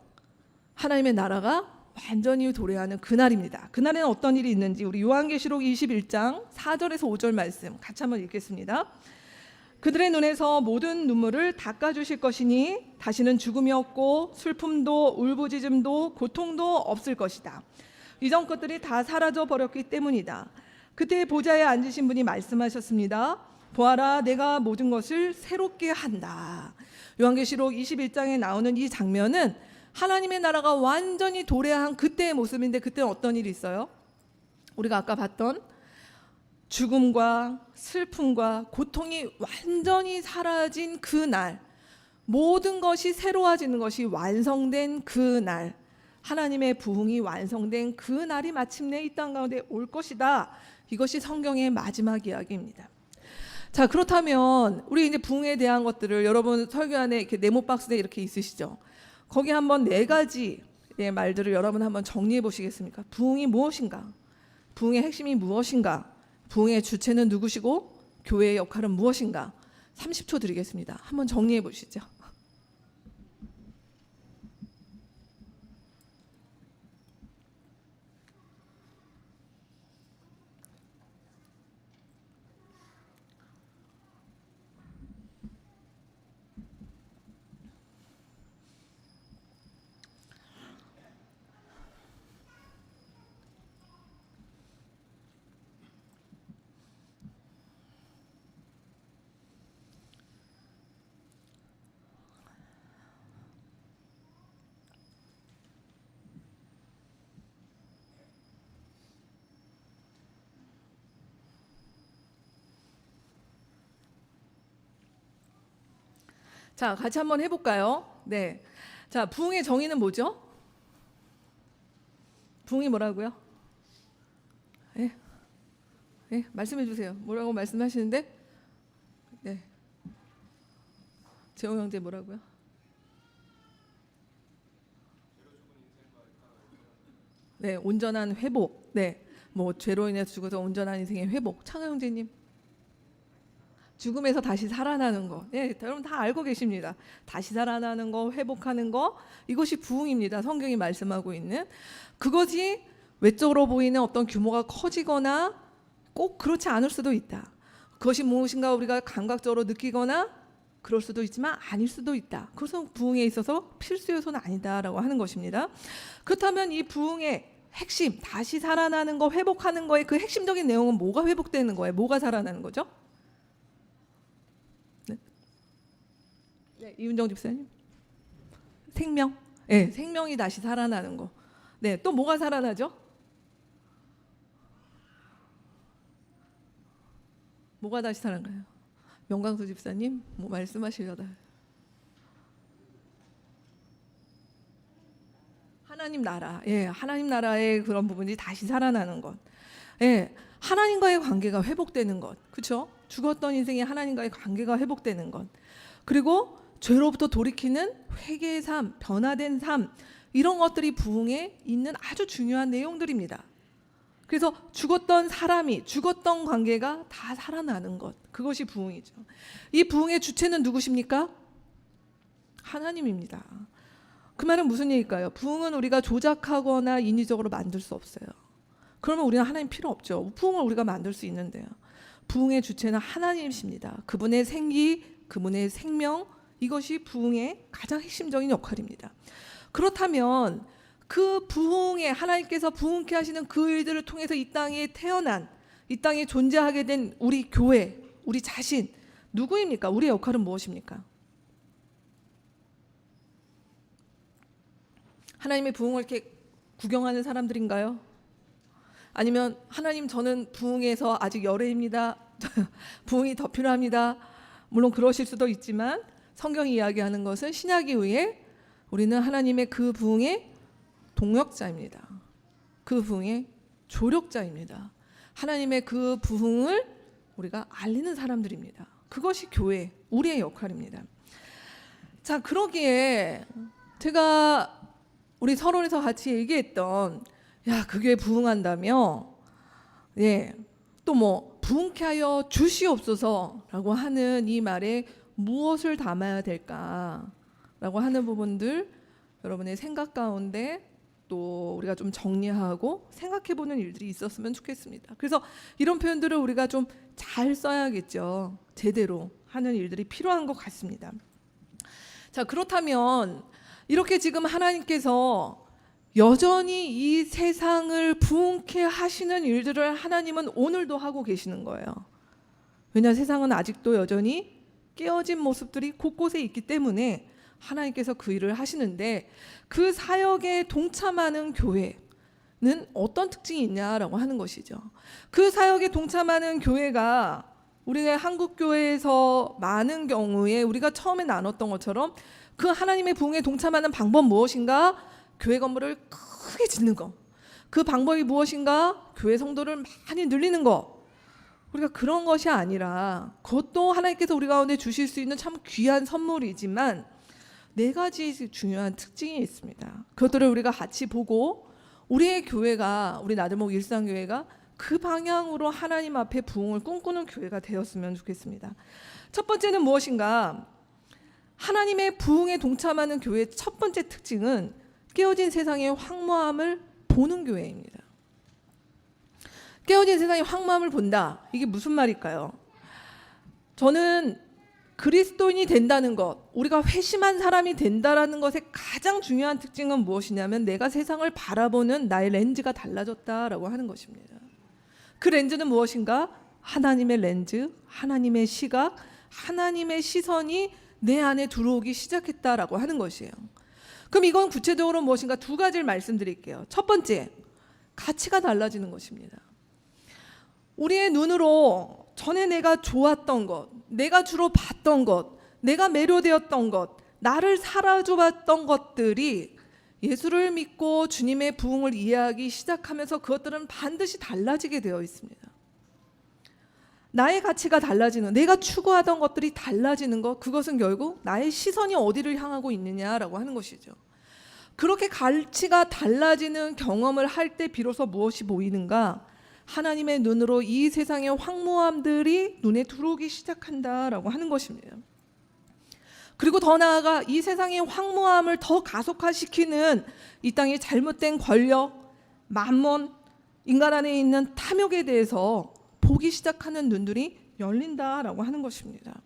하나님의 나라가 완전히 도래하는 그날입니다. 그날에는 어떤 일이 있는지 우리 요한계시록 21장 4절에서 5절 말씀 같이 한번 읽겠습니다. 그들의 눈에서 모든 눈물을 닦아주실 것이니 다시는 죽음이 없고 슬픔도 울부짖음도 고통도 없을 것이다. 이전 것들이 다 사라져 버렸기 때문이다. 그때 보좌에 앉으신 분이 말씀하셨습니다. 보아라, 내가 모든 것을 새롭게 한다. 요한계시록 21장에 나오는 이 장면은 하나님의 나라가 완전히 도래한 그때의 모습인데, 그때는 어떤 일이 있어요? 우리가 아까 봤던 죽음과 슬픔과 고통이 완전히 사라진 그 날, 모든 것이 새로워지는 것이 완성된 그 날, 하나님의 부흥이 완성된 그 날이 마침내 이 땅 가운데 올 것이다. 이것이 성경의 마지막 이야기입니다. 자, 그렇다면 우리 이제 부흥에 대한 것들을 여러분 설교 안에 이렇게 네모 박스에 이렇게 있으시죠? 거기 한번 4가지의 말들을 여러분 한번 정리해 보시겠습니까? 부흥이 무엇인가? 부흥의 핵심이 무엇인가? 부흥의 주체는 누구시고 교회의 역할은 무엇인가? 30초 드리겠습니다. 한번 정리해 보시죠. 자, 같이 한번 해볼까요? 네. 자, 부흥의 정의는 뭐죠? 부흥이 뭐라고요? 네. 네, 말씀해 주세요. 뭐라고 말씀하시는데? 네. 재홍 형제 뭐라고요? 네, 온전한 회복. 네. 뭐 죄로 인해서 죽어서 온전한 인생의 회복. 창하 형제님. 죽음에서 다시 살아나는 거. 예, 여러분 다 알고 계십니다. 다시 살아나는 거, 회복하는 거, 이것이 부흥입니다. 성경이 말씀하고 있는. 그것이 외적으로 보이는 어떤 규모가 커지거나 꼭 그렇지 않을 수도 있다. 그것이 무엇인가 우리가 감각적으로 느끼거나 그럴 수도 있지만 아닐 수도 있다. 그것은 부흥에 있어서 필수 요소는 아니다라고 하는 것입니다. 그렇다면 이 부흥의 핵심, 다시 살아나는 거, 회복하는 거의 그 핵심적인 내용은 뭐가 회복되는 거예요? 뭐가 살아나는 거죠? 네, 이윤정 집사님. 생명. 네, 생명이 다시 살아나는 거. 네, 또 뭐가 살아나죠? 뭐가 다시 살아나요? 명강수 집사님, 뭐 말씀하시려다. 하나님 나라. 예, 하나님 나라의 그런 부분이 다시 살아나는 것. 예, 하나님과의 관계가 회복되는 것. 그렇죠? 죽었던 인생의 하나님과의 관계가 회복되는 것. 그리고 죄로부터 돌이키는 회개의 삶, 변화된 삶, 이런 것들이 부흥에 있는 아주 중요한 내용들입니다. 그래서 죽었던 사람이, 죽었던 관계가 다 살아나는 것, 그것이 부흥이죠. 이 부흥의 주체는 누구십니까? 하나님입니다. 그 말은 무슨 얘기일까요? 부흥은 우리가 조작하거나 인위적으로 만들 수 없어요. 그러면 우리는 하나님 필요 없죠. 부흥을 우리가 만들 수 있는데요. 부흥의 주체는 하나님이십니다. 그분의 생기, 그분의 생명, 이것이 부흥의 가장 핵심적인 역할입니다. 그렇다면 그 부흥에 하나님께서 부흥케 하시는 그 일들을 통해서 이 땅에 태어난, 이 땅에 존재하게 된 우리 교회, 우리 자신, 누구입니까? 우리의 역할은 무엇입니까? 하나님의 부흥을 이렇게 구경하는 사람들인가요? 아니면 하나님, 저는 부흥에서 아직 열애입니다. 부흥이 더 필요합니다. 물론 그러실 수도 있지만 성경이 이야기하는 것은 신약 이후에 우리는 하나님의 그 부흥의 동역자입니다. 그 부흥의 조력자입니다. 하나님의 그 부흥을 우리가 알리는 사람들입니다. 그것이 교회, 우리의 역할입니다. 자, 그러기에 제가 우리 서론에서 같이 얘기했던, 야, 그게 부흥한다며, 예, 또 뭐 부흥케 하여 주시옵소서라고 하는 이 말에 무엇을 담아야 될까라고 하는 부분들, 여러분의 생각 가운데 또 우리가 좀 정리하고 생각해보는 일들이 있었으면 좋겠습니다. 그래서 이런 표현들을 우리가 좀 잘 써야겠죠. 제대로 하는 일들이 필요한 것 같습니다. 자, 그렇다면 이렇게 지금 하나님께서 여전히 이 세상을 부흥케 하시는 일들을 하나님은 오늘도 하고 계시는 거예요. 왜냐하면 세상은 아직도 여전히 깨어진 모습들이 곳곳에 있기 때문에 하나님께서 그 일을 하시는데, 그 사역에 동참하는 교회는 어떤 특징이 있냐라고 하는 것이죠. 그 사역에 동참하는 교회가 우리가 한국 교회에서 많은 경우에 우리가 처음에 나눴던 것처럼 그 하나님의 부흥에 동참하는 방법 무엇인가? 교회 건물을 크게 짓는 거. 그 방법이 무엇인가? 교회 성도를 많이 늘리는 거. 우리가 그런 것이 아니라, 그것도 하나님께서 우리 가운데 주실 수 있는 참 귀한 선물이지만 네 가지 중요한 특징이 있습니다. 그것들을 우리가 같이 보고 우리의 교회가, 우리 나들목 일상교회가 그 방향으로 하나님 앞에 부흥을 꿈꾸는 교회가 되었으면 좋겠습니다. 첫 번째는 무엇인가? 하나님의 부흥에 동참하는 교회의 첫 번째 특징은 깨어진 세상의 황무함을 보는 교회입니다. 깨어진 세상의 황무함을 본다. 이게 무슨 말일까요? 저는 그리스도인이 된다는 것, 우리가 회심한 사람이 된다라는 것의 가장 중요한 특징은 무엇이냐면 내가 세상을 바라보는 나의 렌즈가 달라졌다라고 하는 것입니다. 그 렌즈는 무엇인가? 하나님의 렌즈, 하나님의 시각, 하나님의 시선이 내 안에 들어오기 시작했다라고 하는 것이에요. 그럼 이건 구체적으로 무엇인가? 두 가지를 말씀드릴게요. 첫 번째, 가치가 달라지는 것입니다. 우리의 눈으로 전에 내가 좋았던 것, 내가 주로 봤던 것, 내가 매료되었던 것, 나를 살아줘봤던 것들이 예수를 믿고 주님의 부흥을 이해하기 시작하면서 그것들은 반드시 달라지게 되어 있습니다. 나의 가치가 달라지는, 내가 추구하던 것들이 달라지는 것, 그것은 결국 나의 시선이 어디를 향하고 있느냐라고 하는 것이죠. 그렇게 가치가 달라지는 경험을 할 때 비로소 무엇이 보이는가? 하나님의 눈으로 이 세상의 황무함들이 눈에 들어오기 시작한다라고 하는 것입니다. 그리고 더 나아가 이 세상의 황무함을 더 가속화시키는 이 땅의 잘못된 권력, 만몬, 인간 안에 있는 탐욕에 대해서 보기 시작하는 눈들이 열린다라고 하는 것입니다.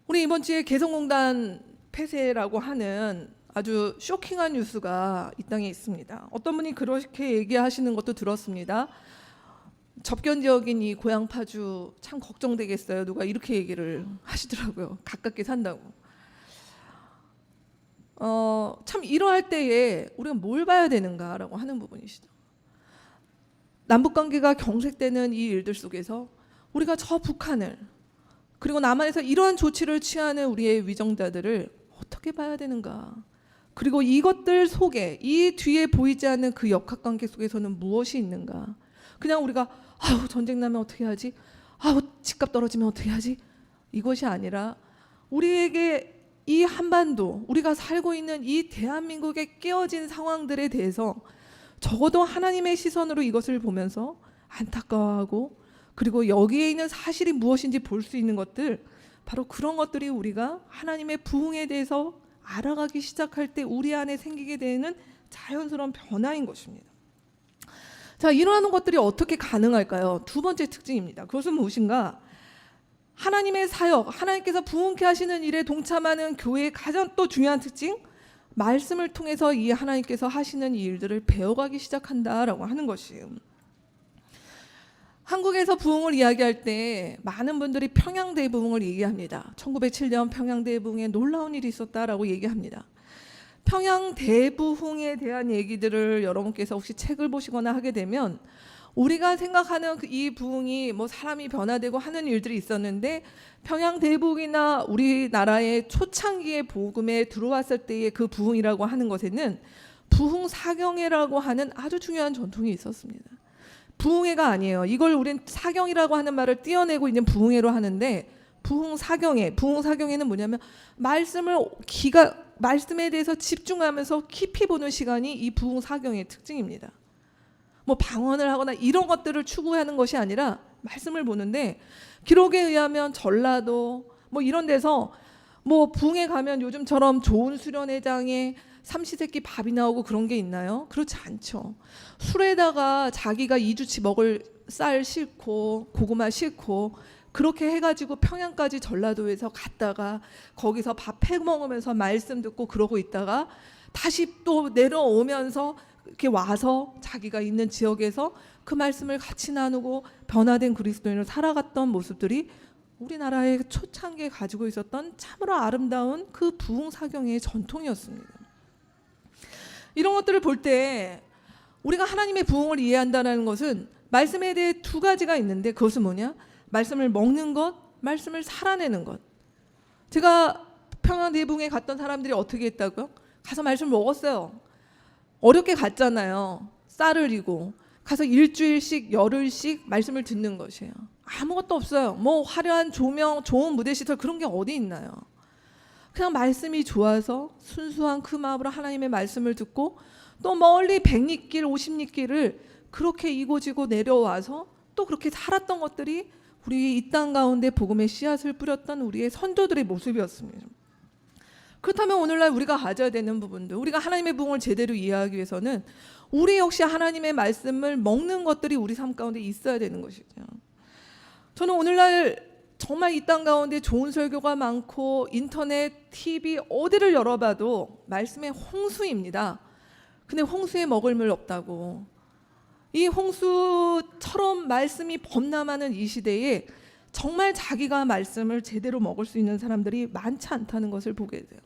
우리 이번 주에 개성공단 폐쇄라고 하는 아주 쇼킹한 뉴스가 이 땅에 있습니다. 어떤 분이 그렇게 얘기하시는 것도 들었습니다. 접견 지역인 이 고향 파주 참 걱정되겠어요. 누가 이렇게 얘기를 하시더라고요. 가깝게 산다고. 참 이러할 때에 우리가 뭘 봐야 되는가라고 하는 부분이시죠. 남북 관계가 경색되는 이 일들 속에서 우리가 저 북한을 그리고 남한에서 이러한 조치를 취하는 우리의 위정자들을 어떻게 봐야 되는가? 그리고 이것들 속에 이 뒤에 보이지 않는 그 역학관계 속에서는 무엇이 있는가? 그냥 우리가 아우 전쟁 나면 어떻게 하지? 아우 집값 떨어지면 어떻게 하지? 이것이 아니라 우리에게 이 한반도 우리가 살고 있는 이 대한민국의 깨어진 상황들에 대해서 적어도 하나님의 시선으로 이것을 보면서 안타까워하고 그리고 여기에 있는 사실이 무엇인지 볼 수 있는 것들 바로 그런 것들이 우리가 하나님의 부흥에 대해서 알아가기 시작할 때 우리 안에 생기게 되는 자연스러운 변화인 것입니다. 자, 이러한 것들이 어떻게 가능할까요? 두 번째 특징입니다. 그것은 무엇인가? 하나님의 사역, 하나님께서 부흥케 하시는 일에 동참하는 교회의 가장 또 중요한 특징, 말씀을 통해서 이 하나님께서 하시는 이 일들을 배워가기 시작한다라고 하는 것이에요. 한국에서 부흥을 이야기할 때 많은 분들이 평양대부흥을 얘기합니다. 1907년 평양대부흥에 놀라운 일이 있었다라고 얘기합니다. 평양대부흥에 대한 얘기들을 여러분께서 혹시 책을 보시거나 하게 되면 우리가 생각하는 이 부흥이 뭐 사람이 변화되고 하는 일들이 있었는데 평양대부흥이나 우리나라의 초창기의 복음에 들어왔을 때의 그 부흥이라고 하는 것에는 부흥사경회라고 하는 아주 중요한 전통이 있었습니다. 부흥회가 아니에요. 이걸 우린 사경이라고 하는 말을 띄어내고 있는 부흥회로 하는데 부흥사경회는 뭐냐면 말씀에 대해서 집중하면서 깊이 보는 시간이 이 부흥사경의 특징입니다. 뭐 방언을 하거나 이런 것들을 추구하는 것이 아니라 말씀을 보는데 기록에 의하면 전라도 뭐 이런 데서 뭐 부흥회 가면 요즘처럼 좋은 수련회장에 삼시세끼 밥이 나오고 그런 게 있나요? 그렇지 않죠. 술에다가 자기가 2주치 먹을 쌀 싣고 고구마 싣고 그렇게 해가지고 평양까지 전라도에서 갔다가 거기서 밥 해먹으면서 말씀 듣고 그러고 있다가 다시 또 내려오면서 이렇게 와서 자기가 있는 지역에서 그 말씀을 같이 나누고 변화된 그리스도인으로 살아갔던 모습들이 우리나라의 초창기에 가지고 있었던 참으로 아름다운 그 부흥사경의 전통이었습니다. 이런 것들을 볼 때 우리가 하나님의 부흥을 이해한다는 것은 말씀에 대해 두 가지가 있는데 그것은 뭐냐? 말씀을 먹는 것, 말씀을 살아내는 것. 제가 평양대부흥에 갔던 사람들이 어떻게 했다고요? 가서 말씀을 먹었어요. 어렵게 갔잖아요. 쌀을 이고 가서 일주일씩 열흘씩 말씀을 듣는 것이에요. 아무것도 없어요. 뭐 화려한 조명, 좋은 무대 시설 그런 게 어디 있나요? 그냥 말씀이 좋아서 순수한 그 마음으로 하나님의 말씀을 듣고 또 멀리 100리길 50리길을 그렇게 이고지고 내려와서 또 그렇게 살았던 것들이 우리 이 땅 가운데 복음의 씨앗을 뿌렸던 우리의 선조들의 모습이었습니다. 그렇다면 오늘날 우리가 가져야 되는 부분들, 우리가 하나님의 부흥을 제대로 이해하기 위해서는 우리 역시 하나님의 말씀을 먹는 것들이 우리 삶 가운데 있어야 되는 것이죠. 저는 오늘날 정말 이 땅 가운데 좋은 설교가 많고 인터넷, TV 어디를 열어봐도 말씀의 홍수입니다. 근데 홍수에 먹을 물 없다고. 이 홍수처럼 말씀이 범람하는 이 시대에 정말 자기가 말씀을 제대로 먹을 수 있는 사람들이 많지 않다는 것을 보게 돼요.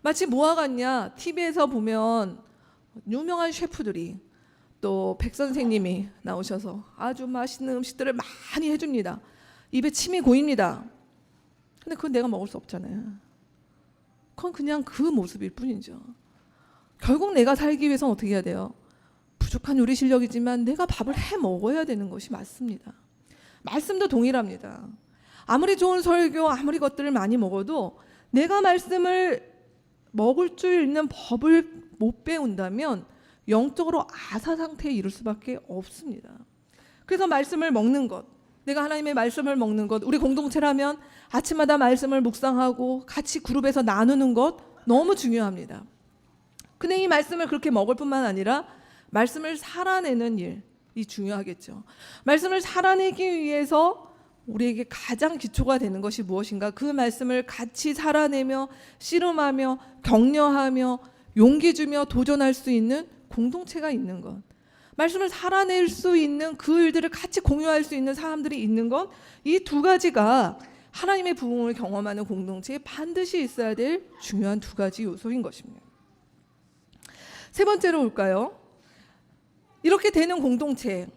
마치 뭐와 같냐? TV에서 보면 유명한 셰프들이 또 백 선생님이 나오셔서 아주 맛있는 음식들을 많이 해줍니다. 입에 침이 고입니다. 근데 그건 내가 먹을 수 없잖아요. 그건 그냥 그 모습일 뿐이죠. 결국 내가 살기 위해서는 어떻게 해야 돼요? 부족한 요리 실력이지만 내가 밥을 해 먹어야 되는 것이 맞습니다. 말씀도 동일합니다. 아무리 좋은 설교, 아무리 것들을 많이 먹어도 내가 말씀을 먹을 줄 있는 법을 못 배운다면 영적으로 아사 상태에 이를 수밖에 없습니다. 그래서 말씀을 먹는 것, 내가 하나님의 말씀을 먹는 것, 우리 공동체라면 아침마다 말씀을 묵상하고 같이 그룹에서 나누는 것 너무 중요합니다. 근데 이 말씀을 그렇게 먹을 뿐만 아니라 말씀을 살아내는 일이 중요하겠죠. 말씀을 살아내기 위해서 우리에게 가장 기초가 되는 것이 무엇인가? 그 말씀을 같이 살아내며 씨름하며 격려하며 용기 주며 도전할 수 있는 공동체가 있는 것. 말씀을 살아낼 수 있는 그 일들을 같이 공유할 수 있는 사람들이 있는 것. 이 두 가지가 하나님의 부흥을 경험하는 공동체에 반드시 있어야 될 중요한 두 가지 요소인 것입니다. 세 번째로 올까요? 이렇게 되는 공동체,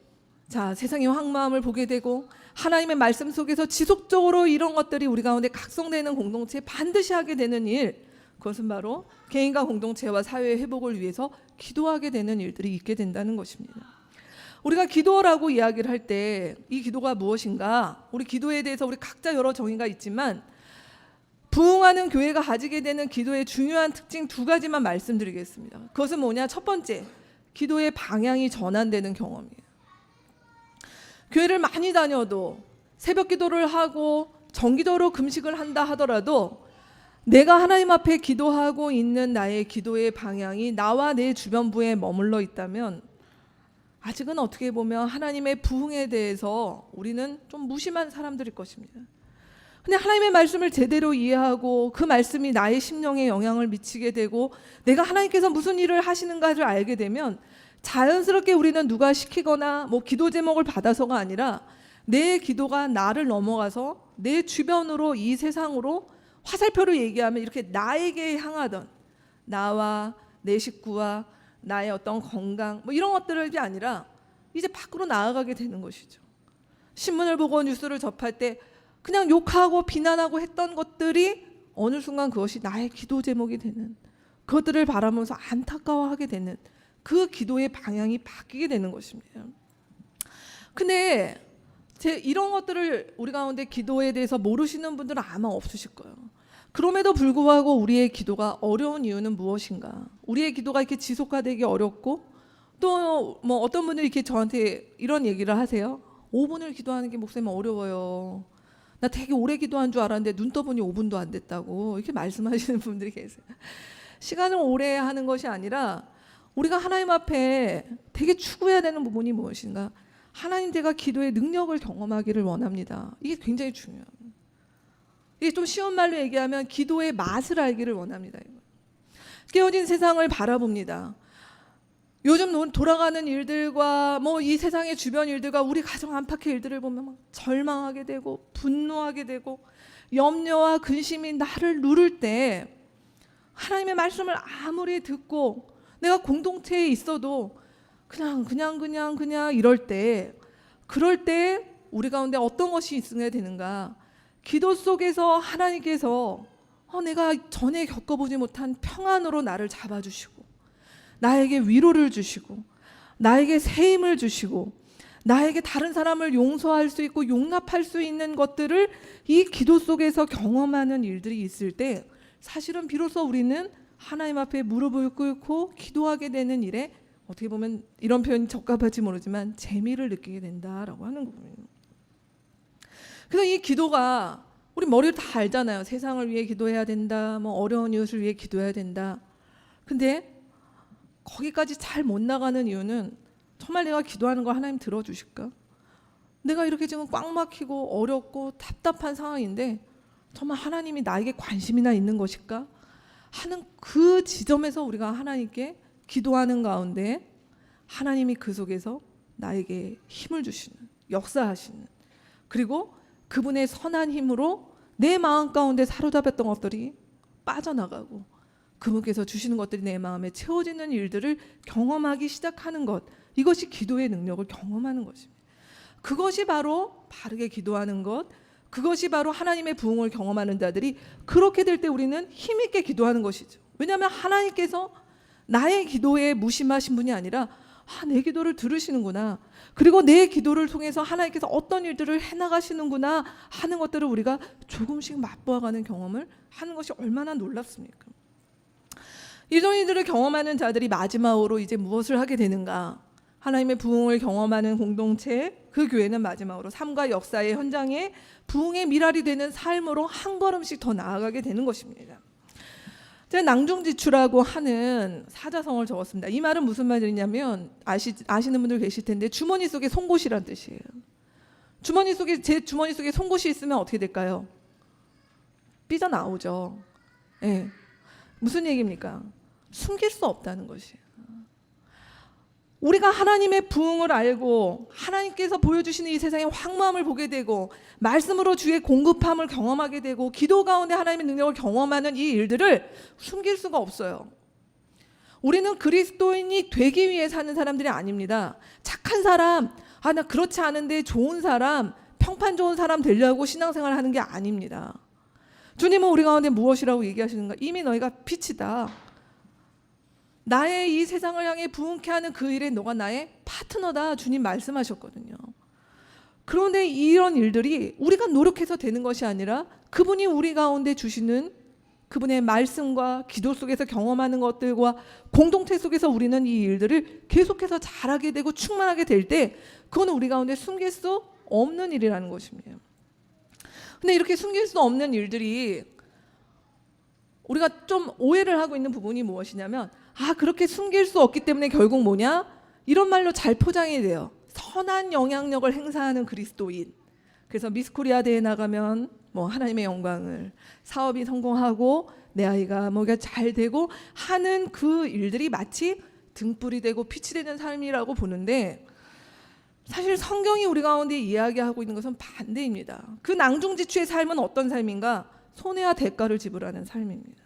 자, 세상의 황망함을 보게 되고 하나님의 말씀 속에서 지속적으로 이런 것들이 우리 가운데 각성되는 공동체에 반드시 하게 되는 일, 그것은 바로 개인과 공동체와 사회의 회복을 위해서 기도하게 되는 일들이 있게 된다는 것입니다. 우리가 기도라고 이야기를 할 때 이 기도가 무엇인가? 우리 기도에 대해서 우리 각자 여러 정의가 있지만 부흥하는 교회가 가지게 되는 기도의 중요한 특징 두 가지만 말씀드리겠습니다. 그것은 뭐냐? 첫 번째, 기도의 방향이 전환되는 경험이에요. 교회를 많이 다녀도 새벽 기도를 하고 정기적으로 금식을 한다 하더라도 내가 하나님 앞에 기도하고 있는 나의 기도의 방향이 나와 내 주변부에 머물러 있다면 아직은 어떻게 보면 하나님의 부흥에 대해서 우리는 좀 무심한 사람들일 것입니다. 근데 하나님의 말씀을 제대로 이해하고 그 말씀이 나의 심령에 영향을 미치게 되고 내가 하나님께서 무슨 일을 하시는가를 알게 되면 자연스럽게 우리는 누가 시키거나 뭐 기도 제목을 받아서가 아니라 내 기도가 나를 넘어가서 내 주변으로 이 세상으로 화살표로 얘기하면 이렇게 나에게 향하던 나와 내 식구와 나의 어떤 건강 뭐 이런 것들이 아니라 이제 밖으로 나아가게 되는 것이죠. 신문을 보고 뉴스를 접할 때 그냥 욕하고 비난하고 했던 것들이 어느 순간 그것이 나의 기도 제목이 되는, 그것들을 바라보면서 안타까워하게 되는 그 기도의 방향이 바뀌게 되는 것입니다. 근데 이런 것들을 우리 가운데 기도에 대해서 모르시는 분들은 아마 없으실 거예요. 그럼에도 불구하고 우리의 기도가 어려운 이유는 무엇인가? 우리의 기도가 이렇게 지속화되기 어렵고 또 뭐 어떤 분들이 이렇게 저한테 이런 얘기를 하세요. 5분을 기도하는 게 목사님 어려워요. 나 되게 오래 기도한 줄 알았는데 눈 떠보니 5분도 안 됐다고 이렇게 말씀하시는 분들이 계세요. 시간을 오래 하는 것이 아니라 우리가 하나님 앞에 되게 추구해야 되는 부분이 무엇인가? 하나님, 제가 기도의 능력을 경험하기를 원합니다. 이게 굉장히 중요해요. 이게 좀 쉬운 말로 얘기하면 기도의 맛을 알기를 원합니다. 깨어진 세상을 바라봅니다. 요즘 돌아가는 일들과 뭐 이 세상의 주변 일들과 우리 가정 안팎의 일들을 보면 막 절망하게 되고 분노하게 되고 염려와 근심이 나를 누를 때 하나님의 말씀을 아무리 듣고 내가 공동체에 있어도 그냥 이럴 때, 그럴 때 우리 가운데 어떤 것이 있어야 되는가? 기도 속에서 하나님께서 내가 전에 겪어보지 못한 평안으로 나를 잡아주시고 나에게 위로를 주시고 나에게 새 힘을 주시고 나에게 다른 사람을 용서할 수 있고 용납할 수 있는 것들을 이 기도 속에서 경험하는 일들이 있을 때 사실은 비로소 우리는 하나님 앞에 무릎을 꿇고 기도하게 되는 일에 어떻게 보면 이런 표현이 적합할지 모르지만 재미를 느끼게 된다라고 하는 거예요. 그래서 이 기도가 우리 머리를 다 알잖아요. 세상을 위해 기도해야 된다. 뭐 어려운 이웃을 위해 기도해야 된다. 근데 거기까지 잘 못 나가는 이유는 정말 내가 기도하는 걸 하나님 들어주실까? 내가 이렇게 지금 꽉 막히고 어렵고 답답한 상황인데 정말 하나님이 나에게 관심이나 있는 것일까? 하는 그 지점에서 우리가 하나님께 기도하는 가운데 하나님이 그 속에서 나에게 힘을 주시는, 역사하시는, 그리고 그분의 선한 힘으로 내 마음 가운데 사로잡혔던 것들이 빠져나가고 그분께서 주시는 것들이 내 마음에 채워지는 일들을 경험하기 시작하는 것, 이것이 기도의 능력을 경험하는 것입니다. 그것이 바로 바르게 기도하는 것, 그것이 바로 하나님의 부흥을 경험하는 자들이 그렇게 될 때 우리는 힘있게 기도하는 것이죠. 왜냐하면 하나님께서 나의 기도에 무심하신 분이 아니라 내 기도를 들으시는구나, 그리고 내 기도를 통해서 하나님께서 어떤 일들을 해나가시는구나 하는 것들을 우리가 조금씩 맛보아가는 경험을 하는 것이 얼마나 놀랍습니까? 이런 일들을 경험하는 자들이 마지막으로 이제 무엇을 하게 되는가 하나님의 부흥을 경험하는 공동체, 그 교회는 마지막으로 삶과 역사의 현장에 부흥의 미랄이 되는 삶으로 한 걸음씩 더 나아가게 되는 것입니다. 제가 낭중지추라고 하는 사자성어를 적었습니다. 이 말은 무슨 말이냐면 아시는 분들 계실 텐데 주머니 속에 송곳이란 뜻이에요. 제 주머니 속에 송곳이 있으면 어떻게 될까요? 삐져나오죠. 네. 무슨 얘기입니까? 숨길 수 없다는 것이에요. 우리가 하나님의 부흥을 알고 하나님께서 보여주시는 이 세상의 황무함을 보게 되고 말씀으로 주의 공급함을 경험하게 되고 기도 가운데 하나님의 능력을 경험하는 이 일들을 숨길 수가 없어요. 우리는 그리스도인이 되기 위해 사는 사람들이 아닙니다. 착한 사람, 나 그렇지 않은데 좋은 사람, 평판 좋은 사람 되려고 신앙생활을 하는 게 아닙니다. 주님은 우리 가운데 무엇이라고 얘기하시는가? 이미 너희가 빛이다. 나의 이 세상을 향해 부흥케 하는 그 일에 너가 나의 파트너다. 주님 말씀하셨거든요. 그런데 이런 일들이 우리가 노력해서 되는 것이 아니라 그분이 우리 가운데 주시는 그분의 말씀과 기도 속에서 경험하는 것들과 공동체 속에서 우리는 이 일들을 계속해서 잘하게 되고 충만하게 될 때 그거는 우리 가운데 숨길 수 없는 일이라는 것입니다. 근데 이렇게 숨길 수 없는 일들이 우리가 좀 오해를 하고 있는 부분이 무엇이냐면 그렇게 숨길 수 없기 때문에 결국 뭐냐? 이런 말로 잘 포장이 돼요. 선한 영향력을 행사하는 그리스도인. 그래서 미스코리아 대회에 나가면 뭐 하나님의 영광을, 사업이 성공하고 내 아이가 뭐가 잘 되고 하는 그 일들이 마치 등불이 되고 빛이 되는 삶이라고 보는데 사실 성경이 우리 가운데 이야기하고 있는 것은 반대입니다. 그 낭중지추의 삶은 어떤 삶인가? 손해와 대가를 지불하는 삶입니다.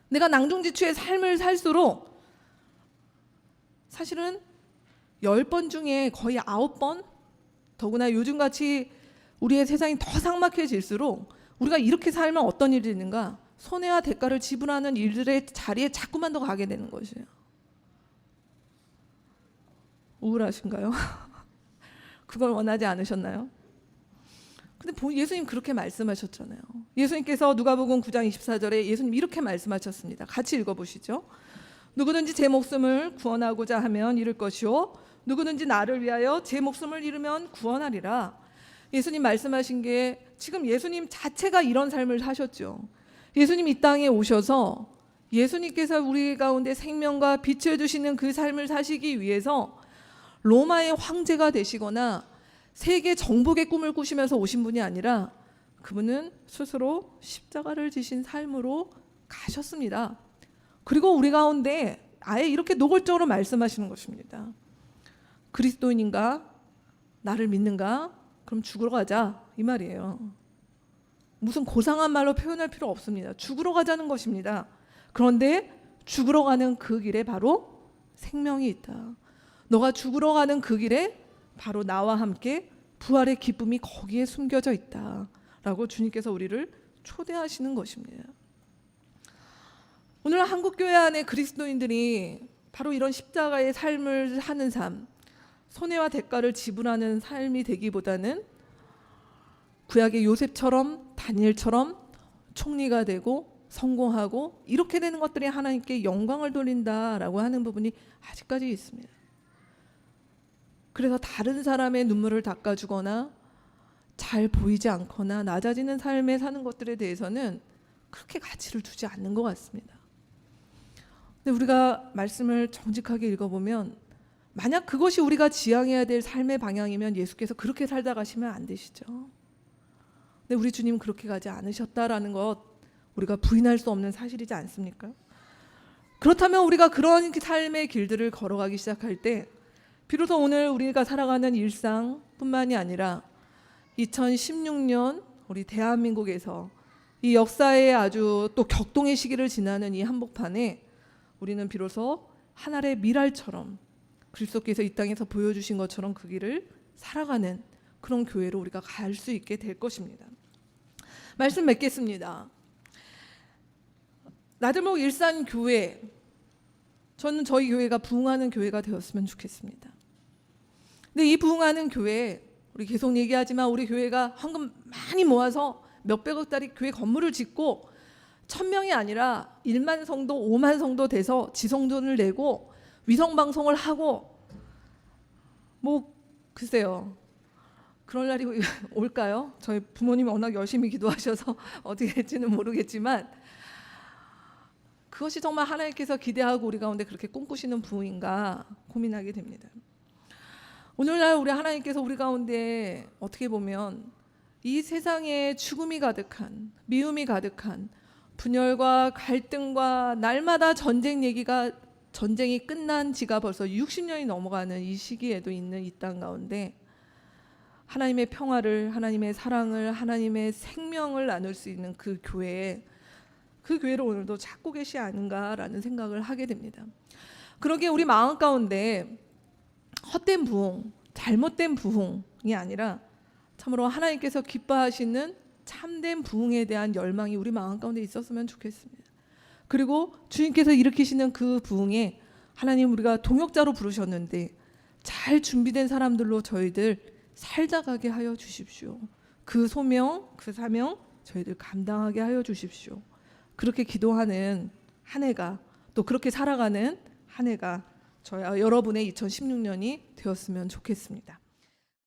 내가 낭중지추의 삶을 살수록 사실은 10번 중에 거의 9번, 더구나 요즘같이 우리의 세상이 더 삭막해질수록 우리가 이렇게 살면 어떤 일이 있는가? 손해와 대가를 지불하는 일들의 자리에 자꾸만 더 가게 되는 것이에요. 우울하신가요? 그걸 원하지 않으셨나요? 근데 예수님 그렇게 말씀하셨잖아요. 예수님께서 누가복음 9장 24절에 예수님 이렇게 말씀하셨습니다. 같이 읽어보시죠. 누구든지 제 목숨을 구원하고자 하면 잃을 것이요 누구든지 나를 위하여 제 목숨을 잃으면 구원하리라. 예수님 말씀하신 게 지금 예수님 자체가 이런 삶을 사셨죠. 예수님 이 땅에 오셔서 예수님께서 우리 가운데 생명과 빛을 주시는 그 삶을 사시기 위해서 로마의 황제가 되시거나 세계 정복의 꿈을 꾸시면서 오신 분이 아니라 그분은 스스로 십자가를 지신 삶으로 가셨습니다. 그리고 우리 가운데 아예 이렇게 노골적으로 말씀하시는 것입니다. 그리스도인인가? 나를 믿는가? 그럼 죽으러 가자 이 말이에요. 무슨 고상한 말로 표현할 필요 없습니다. 죽으러 가자는 것입니다. 그런데 죽으러 가는 그 길에 바로 생명이 있다. 너가 죽으러 가는 그 길에 바로 나와 함께 부활의 기쁨이 거기에 숨겨져 있다라고 주님께서 우리를 초대하시는 것입니다. 오늘 한국교회 안에 그리스도인들이 바로 이런 십자가의 삶을 사는 삶, 손해와 대가를 지불하는 삶이 되기보다는 구약의 요셉처럼 다니엘처럼 총리가 되고 성공하고 이렇게 되는 것들이 하나님께 영광을 돌린다라고 하는 부분이 아직까지 있습니다. 그래서 다른 사람의 눈물을 닦아주거나 잘 보이지 않거나 낮아지는 삶에 사는 것들에 대해서는 그렇게 가치를 두지 않는 것 같습니다. 근데 우리가 말씀을 정직하게 읽어보면 만약 그것이 우리가 지향해야 될 삶의 방향이면 예수께서 그렇게 살다 가시면 안 되시죠. 근데 우리 주님은 그렇게 가지 않으셨다라는 것 우리가 부인할 수 없는 사실이지 않습니까? 그렇다면 우리가 그런 삶의 길들을 걸어가기 시작할 때 비로소 오늘 우리가 살아가는 일상뿐만이 아니라 2016년 우리 대한민국에서 이 역사의 아주 또 격동의 시기를 지나는 이 한복판에 우리는 비로소 하늘의 미랄처럼 그리스도께서 이 땅에서 보여주신 것처럼 그 길을 살아가는 그런 교회로 우리가 갈 수 있게 될 것입니다. 말씀 맺겠습니다. 나들목 일산교회, 저는 저희 교회가 부흥하는 교회가 되었으면 좋겠습니다. 근데 이 부흥하는 교회, 우리 계속 얘기하지만 우리 교회가 헌금 많이 모아서 몇백억짜리 교회 건물을 짓고 1000명이 아니라 1만 성도, 5만 성도 돼서 지성돈을 내고 위성 방송을 하고 뭐 글쎄요. 그럴 날이 올까요? 저희 부모님이 워낙 열심히 기도하셔서 어떻게 될지는 모르겠지만 그것이 정말 하나님께서 기대하고 우리 가운데 그렇게 꿈꾸시는 부흥인가 고민하게 됩니다. 오늘날 우리 하나님께서 우리 가운데 어떻게 보면 이 세상에 죽음이 가득한, 미움이 가득한, 분열과 갈등과 날마다 전쟁이 끝난 지가 벌써 60년이 넘어가는 이 시기에도 있는 이 땅 가운데 하나님의 평화를, 하나님의 사랑을, 하나님의 생명을 나눌 수 있는 그 교회를 오늘도 찾고 계시 아닌가라는 생각을 하게 됩니다. 그러기에 우리 마음 가운데 헛된 부흥, 잘못된 부흥이 아니라 참으로 하나님께서 기뻐하시는 참된 부흥에 대한 열망이 우리 마음 가운데 있었으면 좋겠습니다. 그리고 주님께서 일으키시는 그 부흥에 하나님 우리가 동역자로 부르셨는데 잘 준비된 사람들로 저희들 살자가게 하여 주십시오. 그 소명, 그 사명 저희들 감당하게 하여 주십시오. 그렇게 기도하는 한 해가, 또 그렇게 살아가는 한 해가 저와 여러분의 2016년이 되었으면 좋겠습니다.